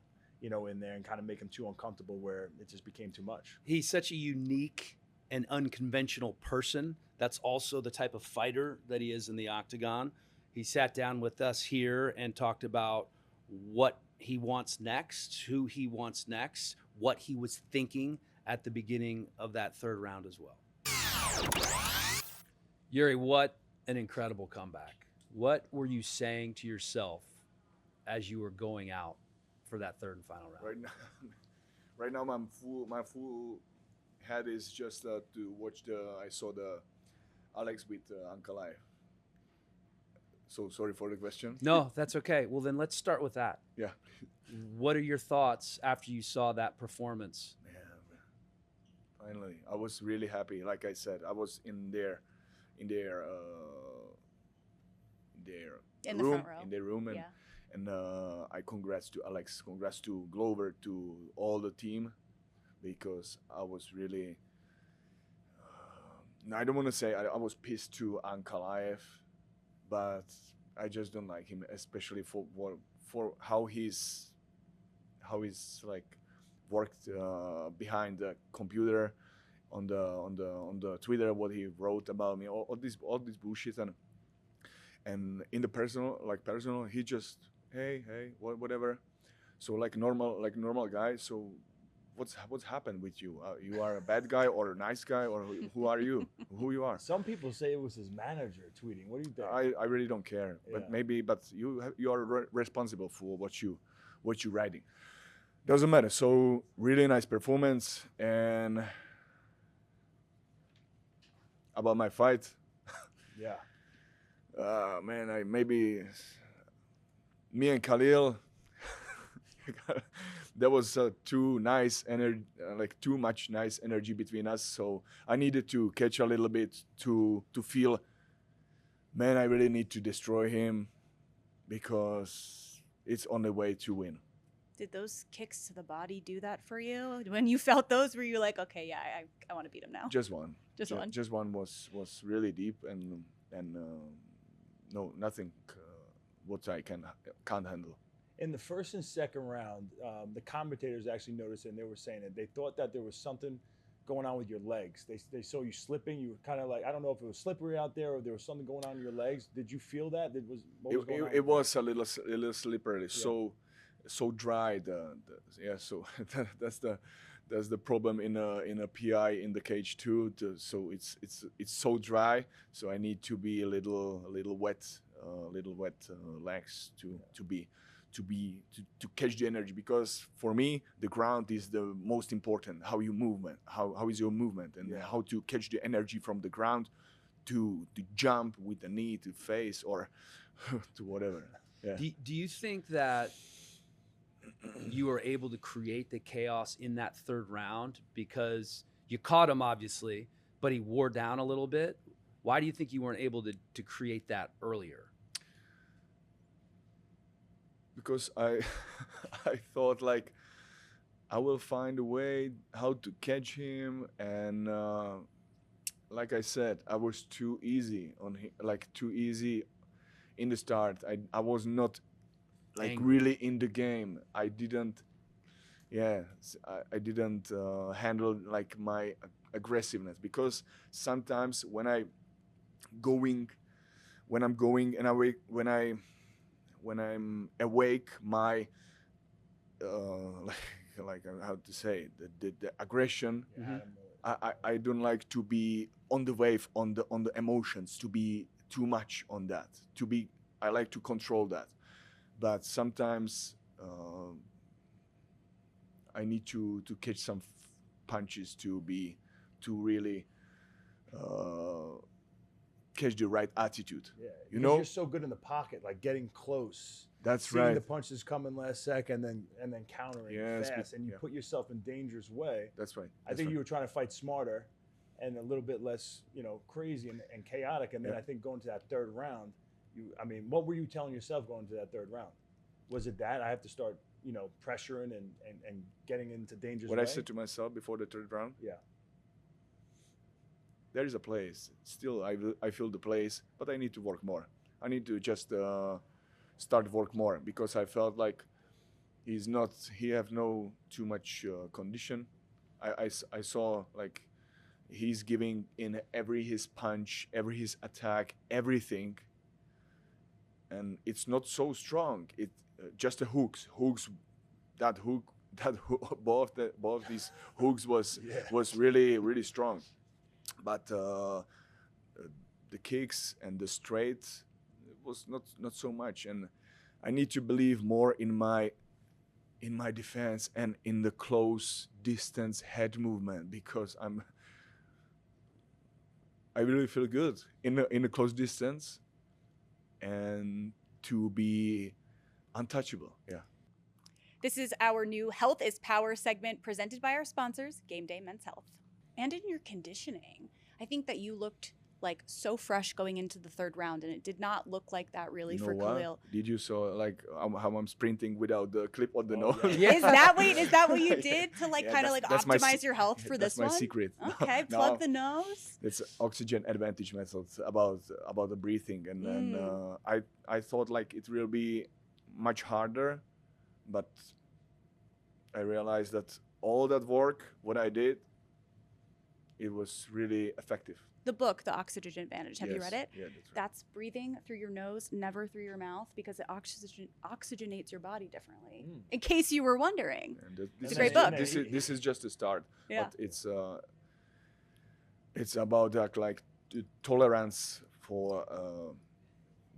in there, and kind of make him too uncomfortable where it just became too much. He's such a unique and unconventional person. That's also the type of fighter that he is in the Octagon. He sat down with us here and talked about what he wants next, who he wants next, what he was thinking at the beginning of that third round as well. Yuri, what an incredible comeback. What were you saying to yourself as you were going out for that third and final round? Right now, my full head is just to watch I saw the Alex with Ankalaev. So sorry for the question. No, that's okay. Well, then let's start with that. Yeah. What are your thoughts after you saw that performance? Man, finally, I was really happy. Like I said, I was in their in the room, front row. in their room, and I congrats to Alex, congrats to Glover, to all the team, because I was really. I don't want to say I was pissed to Ankalaev, but I just don't like him, especially for how he's worked behind the computer, on the Twitter, what he wrote about me, all this bullshit, and in the personal, he just hey whatever, so like normal guy. So what's happened with you? You are a bad guy or a nice guy, or who are you? Who you are? Some people say it was his manager tweeting. What do you think? I really don't care, but you are responsible for what you writing. Doesn't matter. So really nice performance. And about my fight, Yeah. man, maybe me and Khalil, there was too much nice energy between us. So I needed to catch a little bit to feel, man, I really need to destroy him because it's on the way to win. Did those kicks to the body do that for you? When you felt those, were you like, okay, yeah, I want to beat him now? Just one. One. Just one was really deep and no, nothing what I can't handle. In the first and second round, the commentators actually noticed it, and they were saying that they thought that there was something going on with your legs. They saw you slipping. You were kind of like, I don't know if it was slippery out there or there was something going on in your legs. Did you feel that? It was a little slippery. Yeah. So dry. So that's the problem in a PI in the cage too. So it's so dry. So I need to be a little wet legs to catch the energy, because for me the ground is the most important. How is your movement, and how to catch the energy from the ground to jump with the knee to face or to whatever. Yeah. Do you think that you were able to create the chaos in that third round because you caught him obviously, but he wore down a little bit? Why do you think you weren't able to create that earlier? Because I thought like I will find a way how to catch him, and like I said, I was too easy too easy in the start. I was not really in the game. I didn't handle like my aggressiveness, because sometimes when I'm going and when I'm awake, my like how to say the aggression. Mm-hmm. I don't like to be on the wave on the emotions, to be too much on that. I like to control that, but sometimes I need to catch some punches to really catch the right attitude. Yeah, you know, you're so good in the pocket, like getting close. That's seeing right. The punches coming last second, and then countering fast, and you put yourself in dangerous way. That's right. I think you were trying to fight smarter and a little bit less, crazy and chaotic. And then I think going to that third round, what were you telling yourself going to that third round? Was it that I have to start, pressuring and getting into dangerous What way? I said to myself before the third round? Yeah. There is a place. Still, I feel the place, but I need to work more. I need to just start work more, because I felt like he have no too much condition. I saw like he's giving in every his punch, every his attack, everything, and it's not so strong. It just the hooks. Both these hooks was really strong. But the kicks and the straight was not so much, and I need to believe more in my defense and in the close distance head movement, because I really feel good in the close distance and to be untouchable. Yeah. This is our new Health is Power segment presented by our sponsors, Game Day Men's Health. And in your conditioning, I think that you looked like so fresh going into the third round, and it did not look like that really for Khalil. Did you saw like how I'm sprinting without the clip on the nose? Yeah. Is that what you did to optimize your health for this one? That's my secret. Okay, plug the nose. It's oxygen advantage method about the breathing, and then I thought like it will be much harder, but I realized that all that work, what I did, it was really effective. The book, The Oxygen Advantage, have you read it? Yeah, that's right. That's breathing through your nose, never through your mouth, because it oxygenates your body differently. In case you were wondering. It's a great book. This is just a start. Yeah. But it's about like tolerance for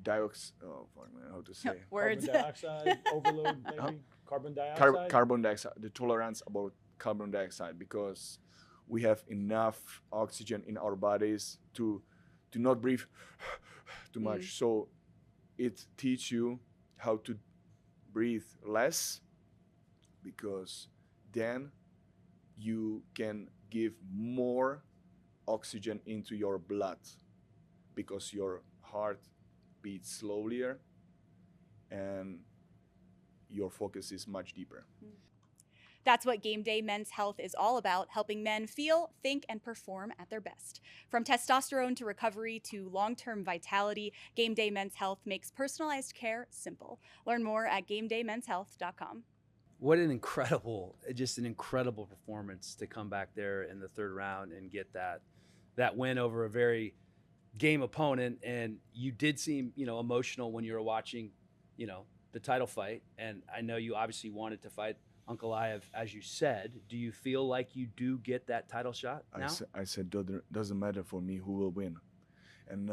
how to say? Words. Carbon dioxide overload, maybe? carbon dioxide? Carbon dioxide, the tolerance about carbon dioxide, because we have enough oxygen in our bodies to not breathe too much. So it teaches you how to breathe less, because then you can give more oxygen into your blood, because your heart beats slower and your focus is much deeper. That's what Game Day Men's Health is all about, helping men feel, think, and perform at their best. From testosterone to recovery to long-term vitality, Game Day Men's Health makes personalized care simple. Learn more at GameDayMen'sHealth.com. What an incredible performance to come back there in the third round and get that win over a very game opponent. And you did seem, emotional when you were watching, the title fight. And I know you obviously wanted to fight Ankalaev, as you said. Do you feel like you do get that title shot now? I said doesn't matter for me who will win. And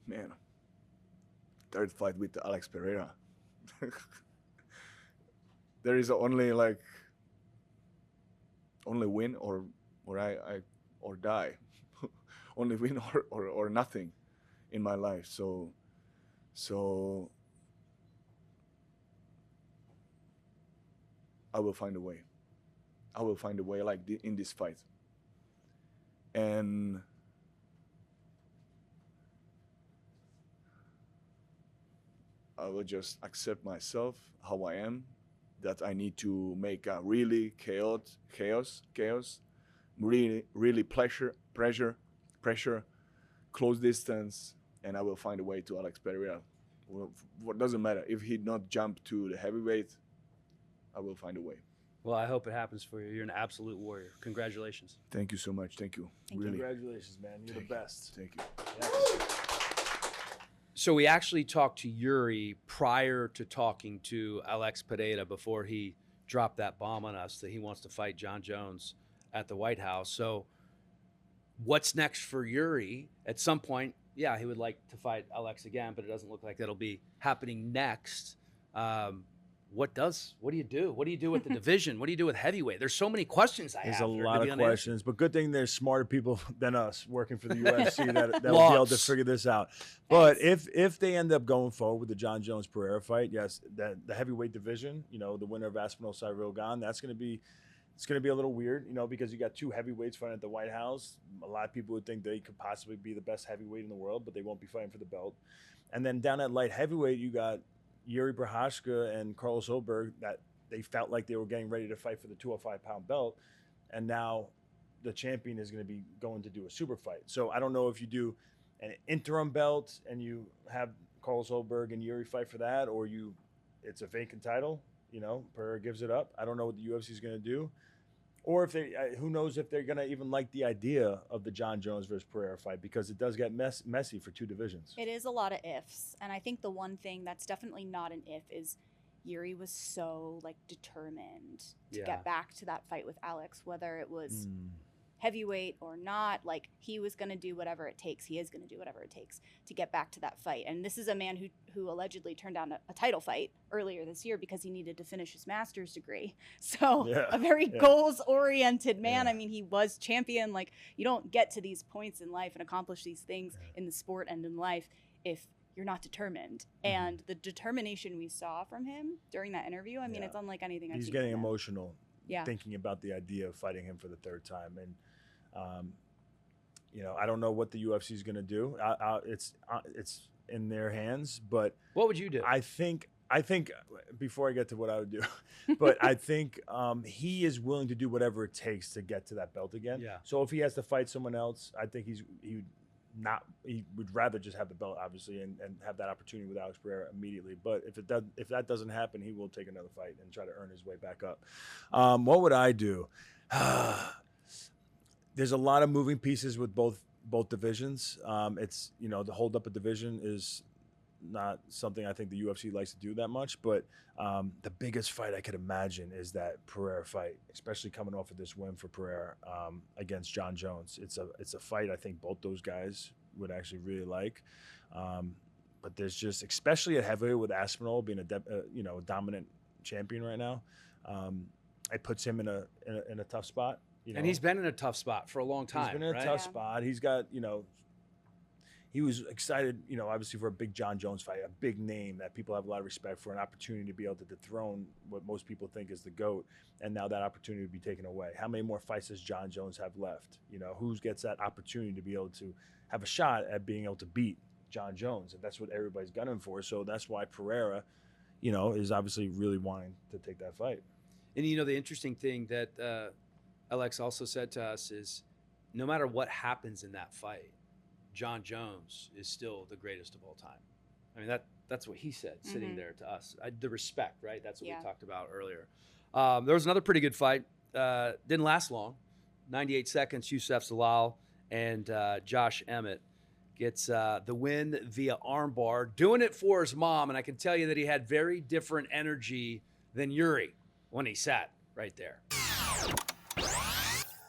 man, third fight with Alex Pereira. There is only win or I or die. Only win or nothing in my life. So I will find a way. I will find a way in this fight. And I will just accept myself how I am, that I need to make a really chaos, really pressure, close distance, and I will find a way to Alex Pereira. What doesn't matter if he not jump to the heavyweight, I will find a way. Well, I hope it happens for you. You're an absolute warrior. Congratulations. Thank you so much. Thank you. Thank you. Congratulations, man. You're the best. Thank you. Yeah. So we actually talked to Yuri prior to talking to Alex Pereira before he dropped that bomb on us that he wants to fight John Jones at the White House. So what's next for Yuri? At some point, yeah, he would like to fight Alex again, but it doesn't look like that'll be happening next. What do you do? What do you do with the division? What do you do with heavyweight? There's so many questions I have. There's a lot of questions, but good thing there's smarter people than us working for the UFC that will be able to figure this out. But if they end up going forward with the John Jones Pereira fight, yes, the heavyweight division, the winner of Aspinall Rogan, it's going to be a little weird, because you got two heavyweights fighting at the White House. A lot of people would think they could possibly be the best heavyweight in the world, but they won't be fighting for the belt. And then down at light heavyweight, you got Jiri Prochazka and Carlos Holberg, that they felt like they were getting ready to fight for the 205-pound belt, and now the champion is going to be going to do a super fight. So I don't know if you do an interim belt and you have Carlos Holberg and Yuri fight for that, or it's a vacant title. Pereira gives it up. I don't know what the UFC is going to do, or if who knows if they're going to even like the idea of the John Jones versus Pereira fight, because it does get messy for two divisions. It is a lot of ifs, and I think the one thing that's definitely not an if is Yuri was so determined to get back to that fight with Alex, whether it was heavyweight or not. He was going to do whatever it takes. He is going to do whatever it takes to get back to that fight. And this is a man who allegedly turned down a title fight earlier this year because he needed to finish his master's degree. So a very goals-oriented man. I mean, he was champion. You don't get to these points in life and accomplish these things in the sport and in life if you're not determined. And the determination we saw from him during that interview, I mean, it's unlike anything I've seen. He's getting emotional yeah. thinking about the idea of fighting him for the third time. And, you know, I don't know what the UFC is going to do. It's in their hands, but what would you do? I think before I get to what I would do, but I think he is willing to do whatever it takes to get to that belt again. Yeah. So if he has to fight someone else, I think he would rather just have the belt, obviously, and have that opportunity with Alex Pereira immediately. But if that doesn't happen, he will take another fight and try to earn his way back up. What would I do? There's a lot of moving pieces with both divisions. It's, you know, to hold up a division is not something I think the UFC likes to do that much, but the biggest fight I could imagine is that Pereira fight, especially coming off of this win for Pereira against John Jones. It's a fight I think both those guys would actually really like. but there's just, especially at heavyweight with Aspinall being a dominant champion right now, it puts him in a tough spot. And he's been in a tough spot for a long time. He's been in a tough spot. He's got, he was excited, obviously for a big John Jones fight, a big name that people have a lot of respect for, an opportunity to be able to dethrone what most people think is the GOAT. And now that opportunity would be taken away. How many more fights does John Jones have left? Who gets that opportunity to be able to have a shot at being able to beat John Jones? And that's what everybody's gunning for. So that's why Pereira, is obviously really wanting to take that fight. And the interesting thing that Alex also said to us is, no matter what happens in that fight, John Jones is still the greatest of all time. I mean, that's what he said sitting there to us. The respect, right? That's what we talked about earlier. There was another pretty good fight. Didn't last long. 98 seconds, Youssef Zalal and Josh Emmett gets the win via armbar, doing it for his mom. And I can tell you that he had very different energy than Yuri when he sat right there.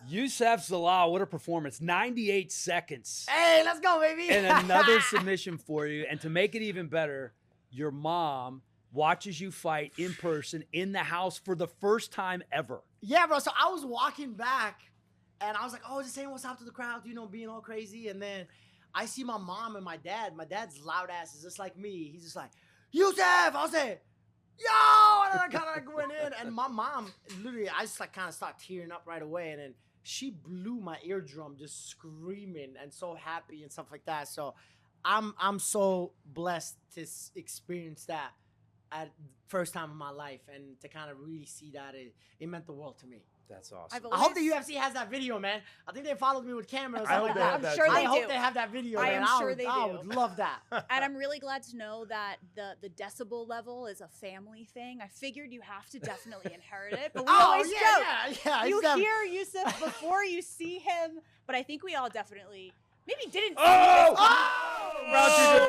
Youssef Zalal, what a performance. 98 seconds. Hey, let's go, baby. And another submission for you. And to make it even better, your mom watches you fight in person in the house for the first time ever. Yeah, bro. So I was walking back, and I was like, just saying what's up to the crowd, being all crazy. And then I see my mom and my dad. My dad's loud ass is just like me. He's just like, Youssef! I was like, yo! And then I kind of went in. And my mom, literally, I just kind of started tearing up right away. And then she blew my eardrum just screaming and so happy and stuff like that. So I'm so blessed to experience that at first time in my life, and to kind of really see that it meant the world to me. That's awesome. I hope the UFC has that video, man. I think they followed me with cameras. I hope they have that too. I hope they have that video. I man. am sure they do. I would love that. And I'm really glad to know that the decibel level is a family thing. I figured you have to definitely inherit it, but we always joke. Yeah. You hear Youssef before you see him, but I think we all definitely maybe didn't see Oh!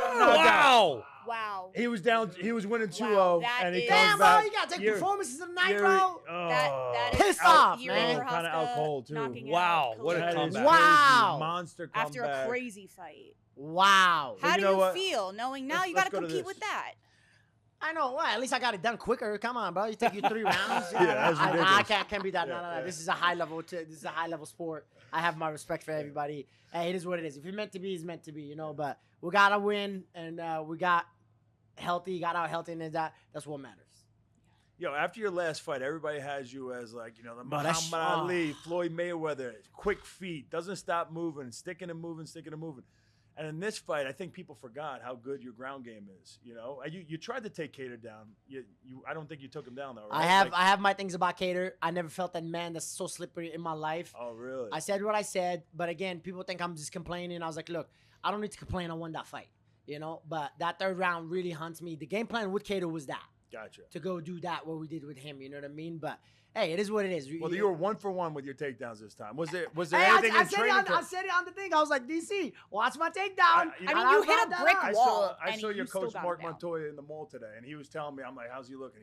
Wow. Wow. He was down. He was winning 2-0, Wow, that and he is- comes Damn, bro, back. you gotta take Yuri- performances of the night, Yuri- bro. That is Pissed off, Jiri man. Prochazka Kinda out cold, too. knocking Wow, out what a That Callout is comeback. Wow. crazy. Monster comeback. after a crazy fight. Wow. How you do know you what? feel knowing now you Let's got to go to compete this. with that? I know. Well, at least I got it done quicker. Come on, bro. You take you 3 rounds. Yeah, that's I ridiculous. can't be that. Yeah, No. yeah. This is a high level. This is a high level sport. I have my respect for everybody. Hey, it is what it is. If it's meant to be, it's meant to be. But we gotta win, and we got healthy. Got out healthy, and that's what matters. Yo, after your last fight, everybody has you as like, the But that's- Muhammad Ali, Floyd Mayweather, quick feet, doesn't stop moving, sticking and moving. And in this fight, I think people forgot how good your ground game is. You tried to take Cater down. I don't think you took him down though. Right? I have my things about Cater. I never felt that man that's so slippery in my life. Oh, really? I said what I said, but again, people think I'm just complaining. I was like, look, I don't need to complain. I won that fight, But that third round really hunts me. The game plan with Cater was that. Gotcha. To go do that, what we did with him, you know what I mean? But hey, it is what it is. Well, you were 1 for 1 with your takedowns this time. Was there Hey, anything I in said training? I said it on the thing. I was like, DC, watch my takedown. I mean, you hit a brick I wall. saw and your you still coach got Mark him down. Montoya in the mall today, and he was telling me, I'm like, how's he looking?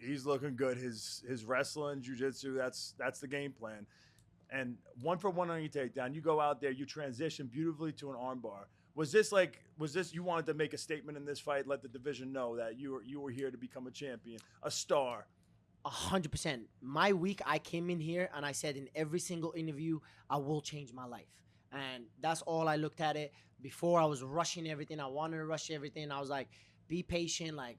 He's looking good. His wrestling, jiu-jitsu, that's the game plan. And 1 for 1 on your takedown. You go out there, you transition beautifully to an armbar. Was this you wanted to make a statement in this fight, let the division know that you were here to become a champion, a star? 100%. My week, I came in here and I said in every single interview, I will change my life. And that's all I looked at it. Before, I was rushing everything. I wanted to rush everything. I was like, be patient. Like,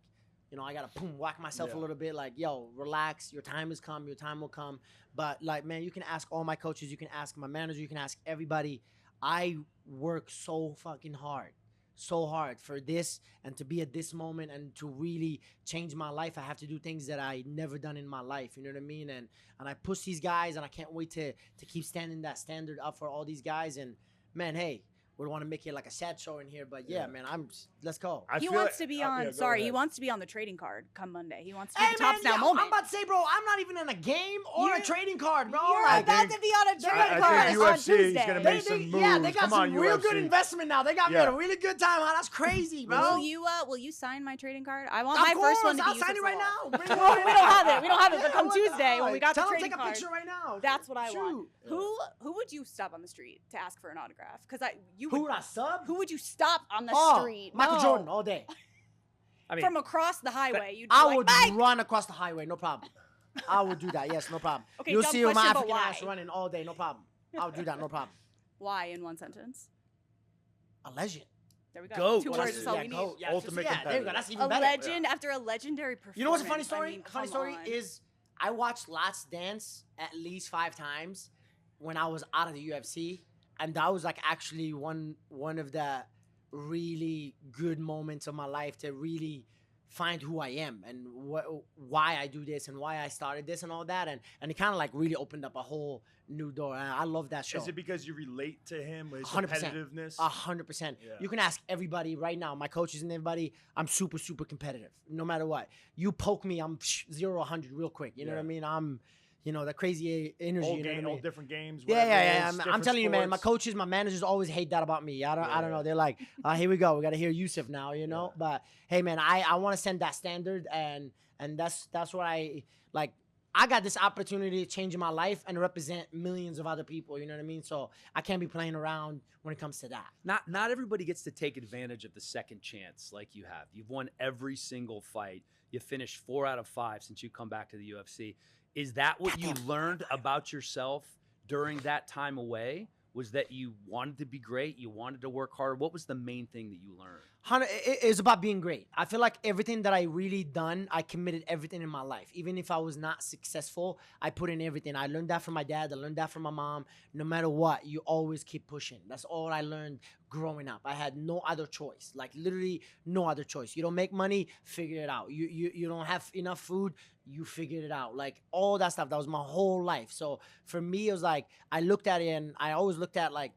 I got to whack myself a little bit. Like, yo, relax. Your time has come. Your time will come. But, like, man, you can ask all my coaches. You can ask my manager. You can ask everybody. I work so fucking hard. So hard for this and to be at this moment and to really change my life. I have to do things that I never done in my life. You know what I mean? And I push these guys, and I can't wait to keep standing that standard up for all these guys. And man, hey, we don't want to make it like a sad show in here, but yeah, man, let's go. He wants to be on. He wants to be on the trading card come Monday. He wants to be Hey, the tops now moment. I'm about to say, bro, I'm not even in a game or You're- a trading card, bro. You're Like, about to be on a trading I card think on UFC is Tuesday. gonna make some moves. they got Come on, some real UFC. good investment now. They got me Yeah. at a really good time. Huh? That's crazy, bro. Will you sign my trading card? I want Of my course, first one to be I'll sign Youssef it right Zalal. now. Bring it Well, right we now. don't have it. We don't have it. But Yeah, come what Tuesday when we got Tell the him trading take a card. picture right now. That's what I want. Shoot. Who would you stop on the street to ask for an autograph? Because you Who would I sub? Who would you stop on the street? Michael No. Jordan all day. I mean, From across the highway, you'd be I like, would Mike! run across the highway, no problem. I would do that, yes, no problem. Okay, You'll dumb see my question, but African ass why? running all day, no problem. I would do that, no problem. Why in one sentence? A legend. There we go. Goat. 2 Well, words is all we need. goat. Yeah, Ultimate there you go. competitor. That's even A better. legend after a legendary performance. You know what's a funny story? I mean, Funny come story on. is I watched Last Dance at least 5 times when I was out of the UFC, and that was like actually one of the really good moments of my life to really find who I am and why I do this and why I started this and all that, and it kind of like really opened up a whole new door. And I love that show. Is it because you relate to him with his 100%. competitiveness? 100%. Yeah. You can ask everybody right now, my coaches and everybody, I'm super, super competitive, no matter what. You poke me, I'm 0 100 real quick. You know what I mean? I'm, that crazy energy. All, you know what I mean? all different games. Yeah, whatever it yeah. is, I'm different telling you, man, my sports. coaches, my managers always hate that about me. I don't Yeah. know. They're like, here we go. We got to hear Youssef now, Yeah. But hey, man, I want to send that standard, and that's what I like. I got this opportunity to change my life and represent millions of other people. You know what I mean? So I can't be playing around when it comes to that. not everybody gets to take advantage of the second chance like you have. You've won every single fight. You finished 4 out of 5 since you come back to the UFC. Is that what you learned about yourself during that time away? Was that you wanted to be great? You wanted to work hard? What was the main thing that you learned? It's about being great. I feel like everything that I really done, I committed everything in my life. Even if I was not successful, I put in everything. I learned that from my dad. I learned that from my mom. No matter what, you always keep pushing. That's all I learned growing up. I had no other choice. Like literally no other choice. You don't make money, figure it out. You don't have enough food, you figured it out. Like all that stuff. That was my whole life. So for me, it was like I looked at it and I always looked at like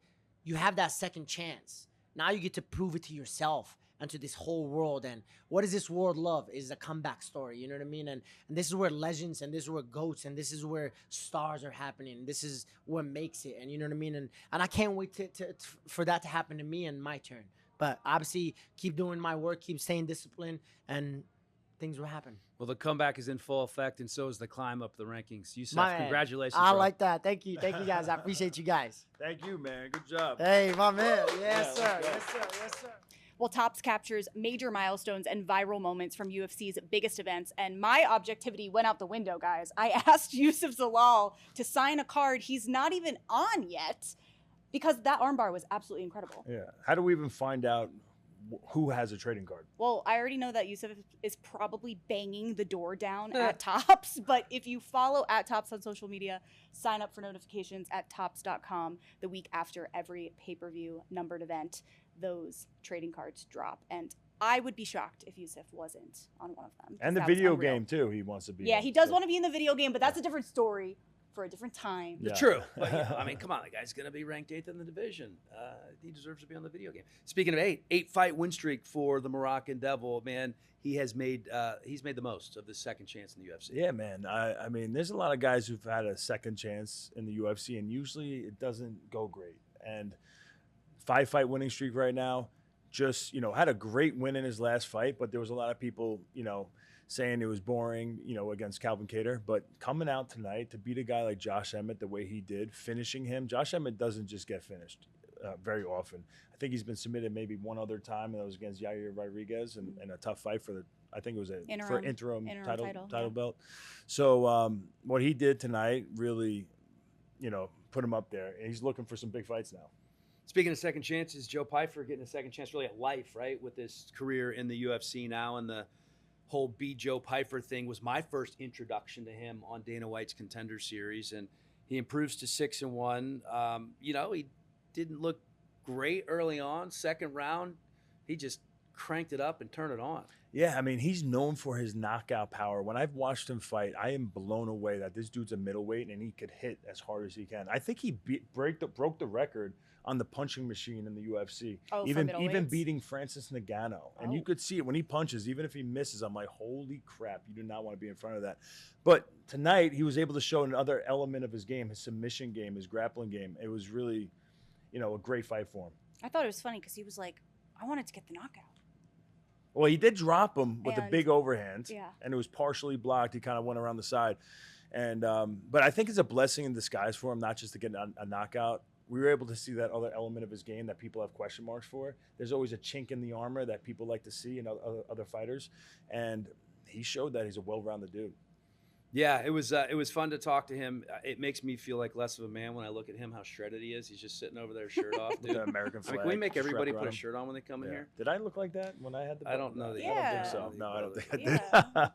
you have that second chance. Now you get to prove it to yourself and to this whole world. And what does this world love is a comeback story. You know what I mean? And this is where legends and this is where goats and this is where stars are happening. This is what makes it. And you know what I mean? And I can't wait for that to happen to me and my turn. But obviously keep doing my work, keep staying disciplined, and things will happen. Well, the comeback is in full effect, and so is the climb up the rankings. Youssef, My man. congratulations. I bro. like that. Thank you. Thank you, guys. I appreciate you guys. Thank you, man. Good job. Hey, my man. Yes, Yeah, sir. let's go. Yes, sir. Yes, sir. Well, Topps captures major milestones and viral moments from UFC's biggest events, and my objectivity went out the window, guys. I asked Youssef Zalal to sign a card he's not even on yet because that armbar was absolutely incredible. Yeah. How do we even find out who has a trading card? Well, I already know that Youssef is probably banging the door down at Topps, but if you follow at Topps on social media, sign up for notifications at Topps.com the week after every pay-per-view numbered event, those trading cards drop. And I would be shocked if Youssef wasn't on one of them. And the That was video unreal. game, too, he wants to be Yeah, in, he does so- want to be in the video game, but that's a different story for a different time. Yeah. True. But, I mean, come on. The guy's going to be ranked 8th in the division. He deserves to be on the video game. Speaking of 8-fight win streak for the Moroccan Devil, man, he's made the most of the second chance in the UFC. Yeah, man. I mean, there's a lot of guys who've had a second chance in the UFC, and usually it doesn't go great. And 5-fight winning streak right now. Just, had a great win in his last fight, but there was a lot of people, saying it was boring, against Calvin Kattar. But coming out tonight to beat a guy like Josh Emmett the way he did, finishing him. Josh Emmett doesn't just get finished very often. I think he's been submitted maybe one other time, and that was against Yair Rodriguez in a tough fight for I think it was interim title belt. So what he did tonight really, put him up there. And he's looking for some big fights now. Speaking of second chances, Joe Pyfer getting a second chance really at life, right? With his career in the UFC now, and the whole Be Joe Pyfer thing was my first introduction to him on Dana White's Contender Series, and he improves to 6-1. He didn't look great early on. Second round, he just cranked it up and turned it on. Yeah, I mean, he's known for his knockout power. When I've watched him fight, I am blown away that this dude's a middleweight and he could hit as hard as he can. I think he broke the record on the punching machine in the UFC. Oh, even for middleweights? beating Francis Ngannou. And you could see it when he punches, even if he misses, I'm like, holy crap, you do not want to be in front of that. But tonight, he was able to show another element of his game, his submission game, his grappling game. It was really, a great fight for him. I thought it was funny because he was like, I wanted to get the knockout. Well, he did drop him with a And- big overhand, yeah. and it was partially blocked. He kind of went around the side. And but I think it's a blessing in disguise for him, not just to get a knockout. we were able to see that other element of his game that people have question marks for. There's always a chink in the armor that people like to see in other fighters, and he showed that he's a well-rounded dude. Yeah, it was fun to talk to him. It makes me feel like less of a man when I look at him, how shredded he is. He's just sitting over there, shirt off, dude. The American flag. Can we make everybody strapped put a around him. shirt on when they come in here? Did I look like that when I had the? I don't know that you I don't Yeah. think so. No, I don't think I did. Yeah.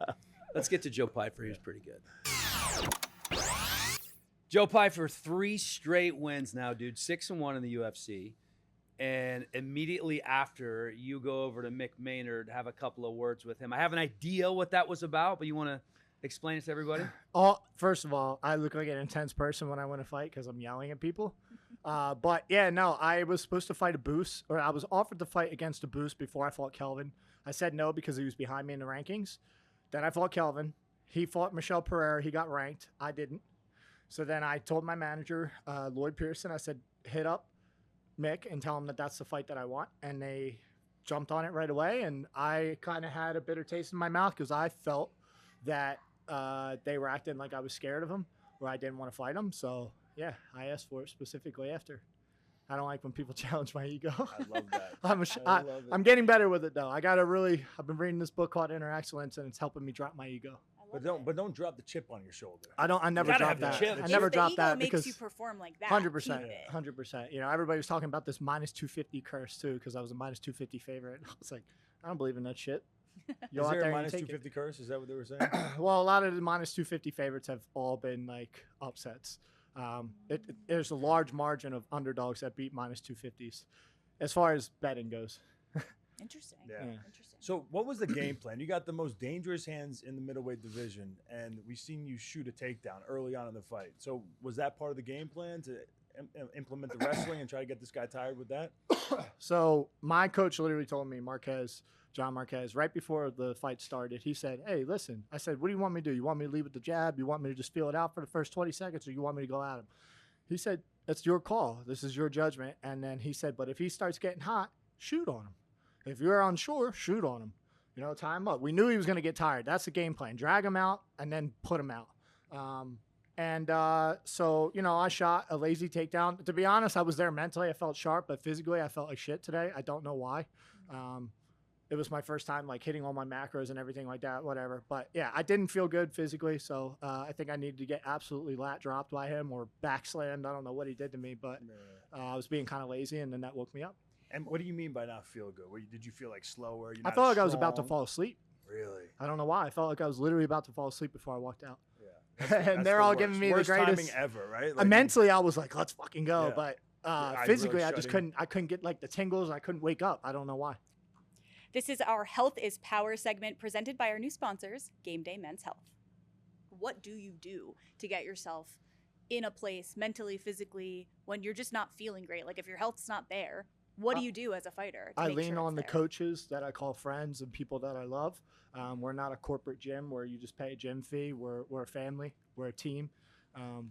Let's get to Joe Pyfer. He was pretty good. Joe Pyfer, 3 straight wins now, dude. 6-1 in the UFC. And immediately after, you go over to Mick Maynard, have a couple of words with him. I have an idea what that was about, but you want to explain it to everybody? First of all, I look like an intense person when I win a fight because I'm yelling at people. But yeah, no, I was supposed to fight a Boost, or I was offered to fight against a Boost before I fought Kelvin. I said no because he was behind me in the rankings. Then I fought Kelvin. He fought Michelle Pereira. He got ranked. I didn't. So then I told my manager, Lloyd Pearson, I said, hit up Mick and tell him that that's the fight that I want. And they jumped on it right away. And I kind of had a bitter taste in my mouth because I felt that they were acting like I was scared of him or I didn't want to fight him. So, yeah, I asked for it specifically after. I don't like when people challenge my ego. I love that. I'm getting better with it, though. I've been reading this book called Inner Excellence, and it's helping me drop my ego. But don't drop the chip on your shoulder. I never gotta drop have the that. chip. I If never the drop ego that makes because you perform like that. 100%, keep it. 100%. You know, everybody was talking about this minus 250 curse too because I was a minus 250 favorite. I was like, I don't believe in that shit. Is there a minus 250 curse? Is that what they were saying? Well, a lot of the minus 250 favorites have all been like upsets. There's a large margin of underdogs that beat minus 250s as far as betting goes. Interesting. Yeah. Interesting. So what was the game plan? You got the most dangerous hands in the middleweight division, and we've seen you shoot a takedown early on in the fight. So was that part of the game plan to implement the wrestling and try to get this guy tired with that? So my coach literally told me, John Marquez, right before the fight started, he said, hey, listen. I said, what do you want me to do? You want me to lead with the jab? You want me to just feel it out for the first 20 seconds, or you want me to go at him? He said, that's your call. This is your judgment. And then he said, but if he starts getting hot, shoot on him. If you're unsure, shoot on him. You know, tie him up. We knew he was going to get tired. That's the game plan. Drag him out and then put him out. So, you know, I shot a lazy takedown. To be honest, I was there mentally. I felt sharp, but physically I felt like shit today. I don't know why. It was my first time like hitting all my macros and everything like that, whatever. But yeah, I didn't feel good physically. So I think I needed to get absolutely lat dropped by him or back slammed. I don't know what he did to me, but I was being kind of lazy and then that woke me up. And what do you mean by not feel good? Did you feel like slower? I felt like I was about to fall asleep. Really? I don't know why. I felt like I was literally about to fall asleep before I walked out. Yeah. And they're all giving me the worst greatest timing ever, right? Like, mentally, I was like, let's fucking go. Yeah. But eyes physically, really I just shutting. couldn't get like the tingles. I couldn't wake up. I don't know why. This is our Health is Power segment presented by our new sponsors, Game Day Men's Health. What do you do to get yourself in a place mentally, physically, when you're just not feeling great? Like if your health's not there, what do you do as a fighter? I lean on the coaches that I call friends and people that I love. We're not a corporate gym where you just pay a gym fee. We're a family. We're a team.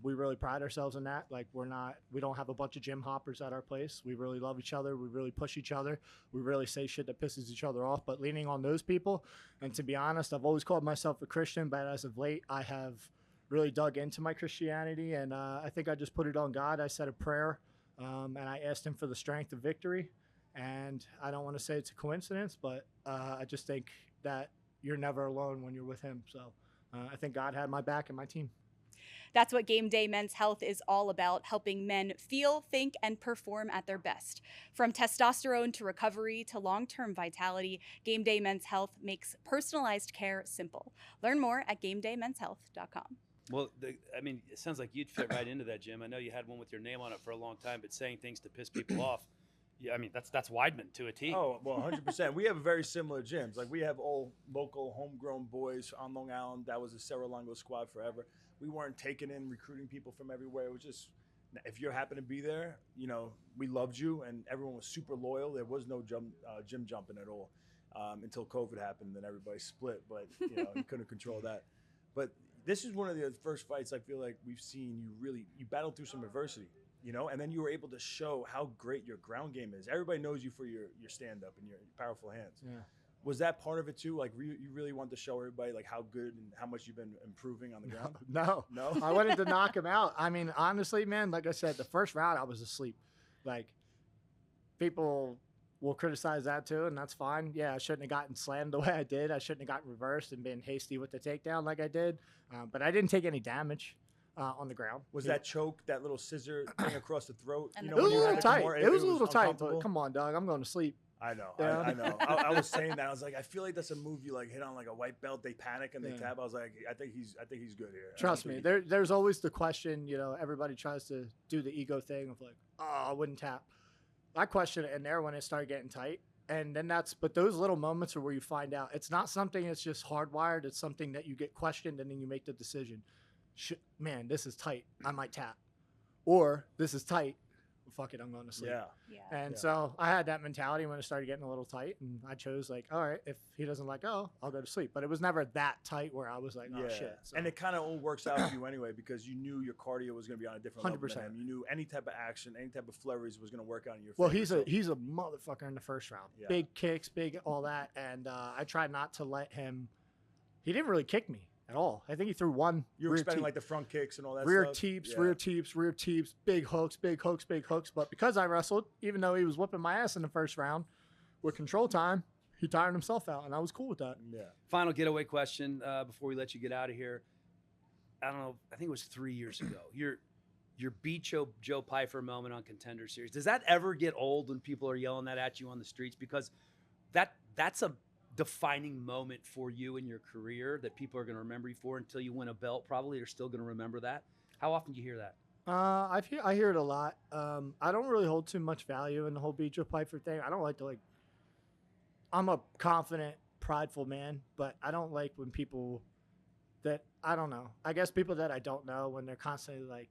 We really pride ourselves in that. Like we don't have a bunch of gym hoppers at our place. We really love each other. We really push each other. We really say shit that pisses each other off, but leaning on those people. And to be honest, I've always called myself a Christian, but as of late, I have really dug into my Christianity. And I think I just put it on God. I said a prayer and I asked him for the strength of victory. And I don't want to say it's a coincidence, but I just think that you're never alone when you're with him. So I think God had my back and my team. That's what Game Day Men's Health is all about, helping men feel, think, and perform at their best. From testosterone to recovery to long-term vitality, Game Day Men's Health makes personalized care simple. Learn more at GameDayMen'sHealth.com. Well, I mean, it sounds like you'd fit right into that, Jim. I know you had one with your name on it for a long time, but saying things to piss people off, yeah, I mean, that's Weidman to a T. Oh, well, 100%. We have very similar gyms. Like, we have all local homegrown boys on Long Island. That was a Cerro-Longo squad forever. We weren't taking in recruiting people from everywhere. It was just, if you happen to be there, you know, we loved you, and everyone was super loyal. There was no gym jumping at all until COVID happened, and then everybody split. But, you know, you couldn't control that. But this is one of the first fights I feel like we've seen you battled through some adversity. You know, and then you were able to show how great your ground game is. Everybody knows you for your stand-up and your powerful hands. Yeah. Was that part of it too? Like, you really wanted to show everybody like how good and how much you've been improving on the ground? No. I wanted to knock him out. I mean, honestly, man, like I said, the first round I was asleep. Like, people will criticize that too, and that's fine. Yeah, I shouldn't have gotten slammed the way I did. I shouldn't have gotten reversed and been hasty with the takedown like I did. But I didn't take any damage on the ground. Was that choke, that little scissor thing across the throat? And You the know, It was when a you little had tight. more, It was a little tight, uncomfortable? but come on, dog. I'm going to sleep. I know. Yeah. I know. I was saying that. I was like, I feel like that's a move you like hit on like a white belt. They panic and they tap. I was like, I think he's good here. Trust me. There's always the question, you know, everybody tries to do the ego thing of like, oh, I wouldn't tap. I questioned it in there when it started getting tight. And then but those little moments are where you find out it's not something that's just hardwired. It's something that you get questioned and then you make the decision. Man, this is tight. I might tap. Or this is tight. Fuck it, I'm going to sleep. Yeah. And so I had that mentality when it started getting a little tight, and I chose like, all right, if he doesn't let go, I'll go to sleep. But it was never that tight where I was like, oh shit. So. And it kind of all works out for you anyway because you knew your cardio was going to be on a different level 100%. than him. You knew any type of action, any type of flurries was going to work out in your favor. Well, he's a motherfucker in the first round. Yeah. Big kicks, big all that, and I tried not to let him. He didn't really kick me at all. I think he threw one. You were expecting like the front kicks and all that rear stuff. teeps, rear teeps, big hooks, big hooks, big hooks. But because I wrestled, even though he was whipping my ass in the first round, with control time, he tired himself out, and I was cool with that. Yeah. Final getaway question before we let you get out of here. I don't know. I think it was 3 years ago. Your beat Joe Pyfer moment on Contender Series. Does that ever get old when people are yelling that at you on the streets? Because that's a defining moment for you in your career that people are going to remember you for until you win a belt. Probably are still going to remember that. How often do you hear that? I hear it a lot. I don't really hold too much value in the whole beat Joe Pyfer thing. I don't like to I'm a confident, prideful man, but I don't like when people that I don't know. I guess people that I don't know when they're constantly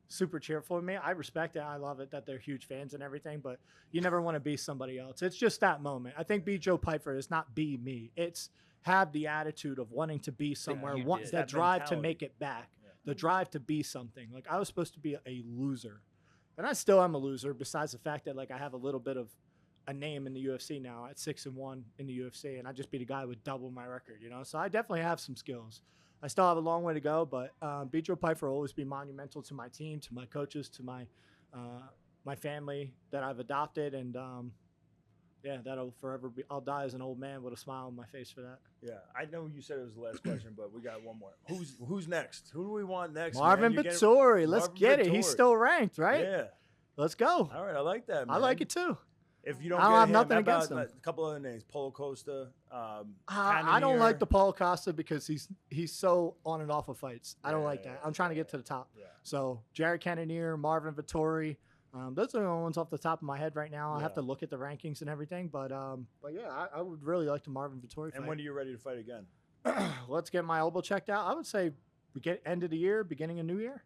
super cheerful of me. I respect it. I love it that they're huge fans and everything, but you never want to be somebody else. It's just that moment. I think be Joe Pyfer is not be me. It's have the attitude of wanting to be somewhere, that drive to make it back, the drive to be something. Like I was supposed to be a loser, and I still am a loser besides the fact that I have a little bit of a name in the UFC now at 6-1 in the UFC, and I just beat a guy with double my record, you know? So I definitely have some skills. I still have a long way to go, but beat Joe Pyfer will always be monumental to my team, to my coaches, to my my family that I've adopted, and that'll forever be. I'll die as an old man with a smile on my face for that. Yeah, I know you said it was the last question, but we got one more. Who's next? Who do we want next? Marvin Vettori. Let's get it. He's still ranked, right? Yeah. Let's go. All right, I like that, man. I like it too. If you don't, I don't get have him, nothing how against about him. A couple other names: Paulo Costa. I don't like the Paulo Costa because he's so on and off of fights. I don't like that. I'm trying to get to the top. Yeah. So Jared Cannonier, Marvin Vettori, those are the only ones off the top of my head right now. I have to look at the rankings and everything, but yeah, I would really like the Marvin Vettori fight. And when are you ready to fight again? Let's get my elbow checked out. I would say we get end of the year, beginning of new year.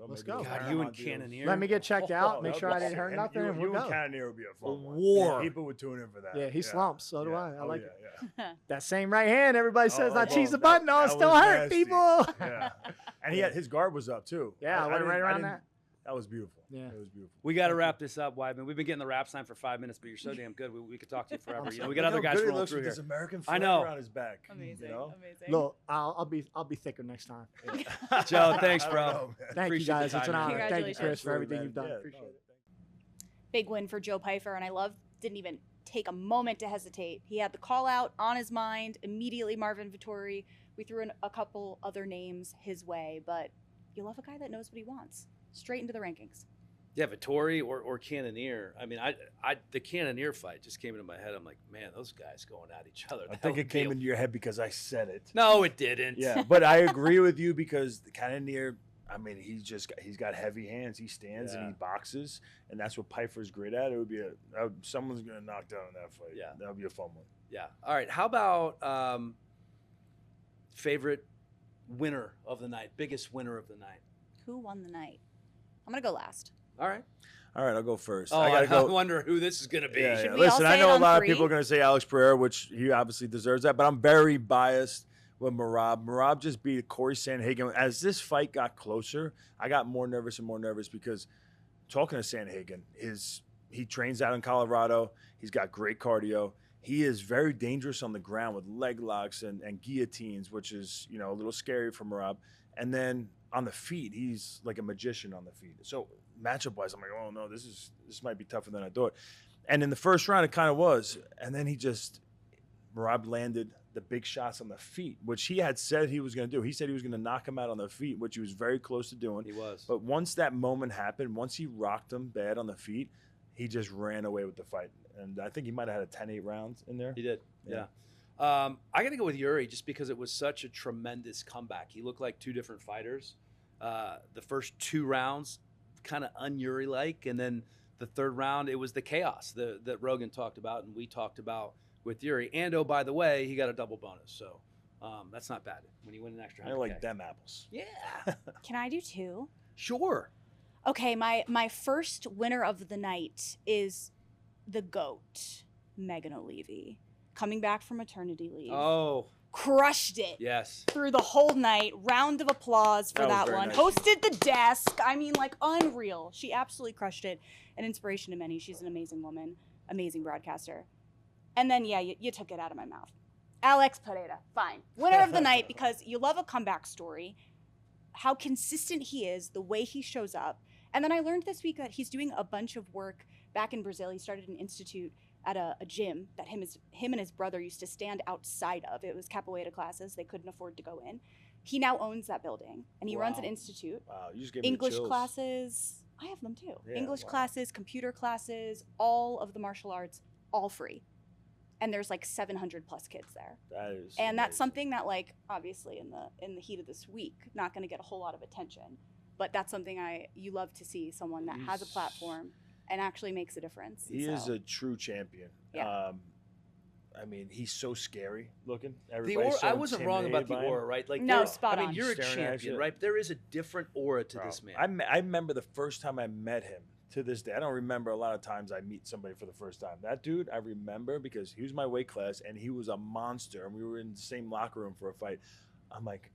Let's go. God, you and Cannonier. Let me get checked out, make sure I didn't hurt nothing, and we'll you go. and Cannonier would be a fun one. War. People would tune in for that. Yeah, he slumps. So do I. I like it. Yeah. That same right hand, everybody says I cheese the that- button. Oh, it that still was hurt, nasty. people. Yeah. And his guard was up too. Yeah, I went right around that. That was beautiful. Yeah. It was beautiful. We got to wrap this up, Weidman. We've been getting the rap sign for 5 minutes, but you're so damn good. We could talk to you forever. You know, we got other guys rolling through here. This American I flag know. around his back. Amazing. You know? Amazing. Look, I'll be thicker next time. Joe, thanks, I don't bro. know, man. Thank Appreciate you guys. the It's an time, honor. man. Thank you, Chris, for Congratulations. everything you've done. Yeah, Appreciate no, it. Big win for Joe Pyfer, and didn't even take a moment to hesitate. He had the call out on his mind, immediately Marvin Vettori. We threw in a couple other names his way, but you love a guy that knows what he wants. Straight into the rankings. Yeah, Vettori or Cannonier. I mean, the Cannonier fight just came into my head. I'm like, man, those guys going at each other. I think it came into your head because I said it. No, it didn't. Yeah, but I agree with you because the Cannonier, I mean, he's got heavy hands. He stands and he boxes, and that's what Pyfer's great at. It would be someone's gonna knock down that fight. Yeah, that would be a fun one. Yeah. All right. How about favorite winner of the night? Biggest winner of the night. Who won the night? I'm gonna go last. All right. I'll go first. Oh, I gotta go. wonder who this is gonna be. Yeah, Should yeah. we all Listen, say I it know a on lot three? of people are gonna say Alex Pereira, which he obviously deserves that, but I'm very biased with Merab. Merab just beat Corey Sandhagen. As this fight got closer, I got more nervous and more nervous because talking to Sandhagen, he trains out in Colorado. He's got great cardio. he is very dangerous on the ground with leg locks and guillotines, which is, a little scary for Merab. And then on the feet, he's like a magician on the feet. So matchup-wise, I'm like, oh, no, this might be tougher than I thought. And in the first round, it kind of was. And then Merab landed the big shots on the feet, which he had said he was going to do. He said he was going to knock him out on the feet, which he was very close to doing. He was. But once that moment happened, once he rocked him bad on the feet, he just ran away with the fight. And I think he might have had a 10-8 round in there. He did, yeah. I got to go with Yuri just because it was such a tremendous comeback. He looked like two different fighters. The first 2 rounds, kind of un-Yuri-like, and then the third round, it was the chaos that Rogan talked about and we talked about with Yuri. And, oh, by the way, he got a double bonus. So that's not bad when you win an extra 100K. I like them apples. Yeah. Can I do 2? Sure. Okay, my first winner of the night is the GOAT, Megan O'Leary, coming back from maternity leave. Oh. Crushed it. Yes. Through the whole night. Round of applause for that one. Nice. Hosted the desk. I mean, like, unreal. She absolutely crushed it. An inspiration to many. She's an amazing woman, amazing broadcaster. And then, yeah, you took it out of my mouth. Alex Pereira, fine. Winner of the night because you love a comeback story, how consistent he is, the way he shows up. And then I learned this week that he's doing a bunch of work back in Brazil. He started an institute at a gym that him and his brother used to stand outside of. It was capoeira classes. They couldn't afford to go in. He now owns that building, and he runs an institute. Wow, you just gave me English the chills. classes. I have them too. Yeah, English wow. classes, computer classes, all of the martial arts, all free. And there's like 700 plus kids there. That is And that's amazing. something that, like, obviously in the heat of this week, not going to get a whole lot of attention. But that's something you love to see, someone that has a platform and actually makes a difference. He is a true champion. Yeah. I mean, he's so scary looking. The Everybody's aura, so I wasn't wrong about intimidated the by him. aura, right? Like, No, spot I mean, on. you're a Staring at champion, you. right? There is a different aura to Bro, this man. I remember the first time I met him. To this day, I don't remember a lot of times I meet somebody for the first time. That dude, I remember because he was my weight class and he was a monster. And we were in the same locker room for a fight. I'm like,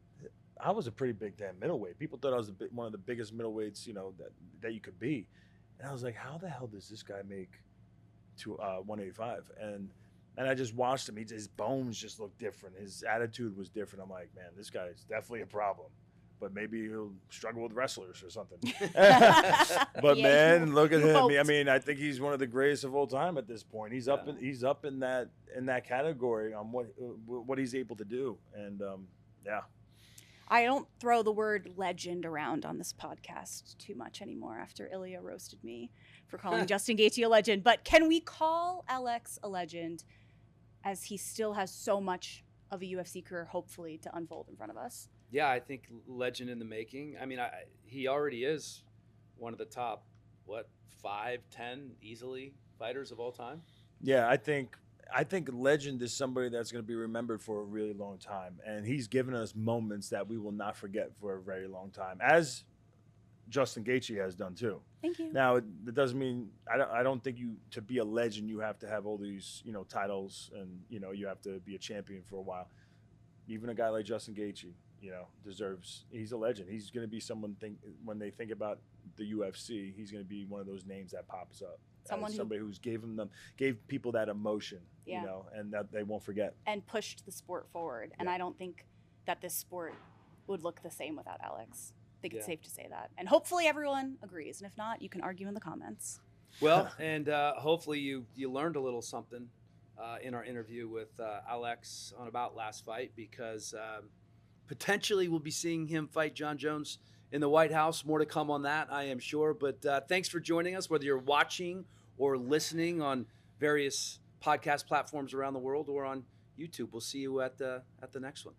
I was a pretty big damn middleweight. People thought I was one of the biggest middleweights, that you could be. And I was like, how the hell does this guy make to 185? And I just watched him. His bones just looked different. His attitude was different. I'm like, man, this guy is definitely a problem. But maybe he'll struggle with wrestlers or something. But Yeah, man, look at you him. hoped. I mean, I think he's one of the greatest of all time at this point. He's up in that category on what he's able to do. And yeah. I don't throw the word legend around on this podcast too much anymore after Ilya roasted me for calling Justin Gaethje a legend. But can we call Alex a legend as he still has so much of a UFC career, hopefully, to unfold in front of us? Yeah, I think legend in the making. I mean, he already is one of the top, 5, 10 easily fighters of all time. Yeah, I think legend is somebody that's going to be remembered for a really long time, and he's given us moments that we will not forget for a very long time, as Justin Gaethje has done too. Thank you. Now, it doesn't mean I don't think to be a legend you have to have all these titles and you have to be a champion for a while. Even a guy like Justin Gaethje, he's a legend. He's going to be someone when they think about the UFC, he's going to be one of those names that pops up. Somebody who's gave people that emotion, and that they won't forget. And pushed the sport forward. And I don't think that this sport would look the same without Alex. I think it's safe to say that. And hopefully everyone agrees. And if not, you can argue in the comments. Well, and hopefully you learned a little something in our interview with Alex on About Last Fight, because potentially we'll be seeing him fight John Jones in the White House. More to come on that, I am sure. But thanks for joining us, whether you're watching or listening on various podcast platforms around the world or on YouTube. We'll see you at the next one.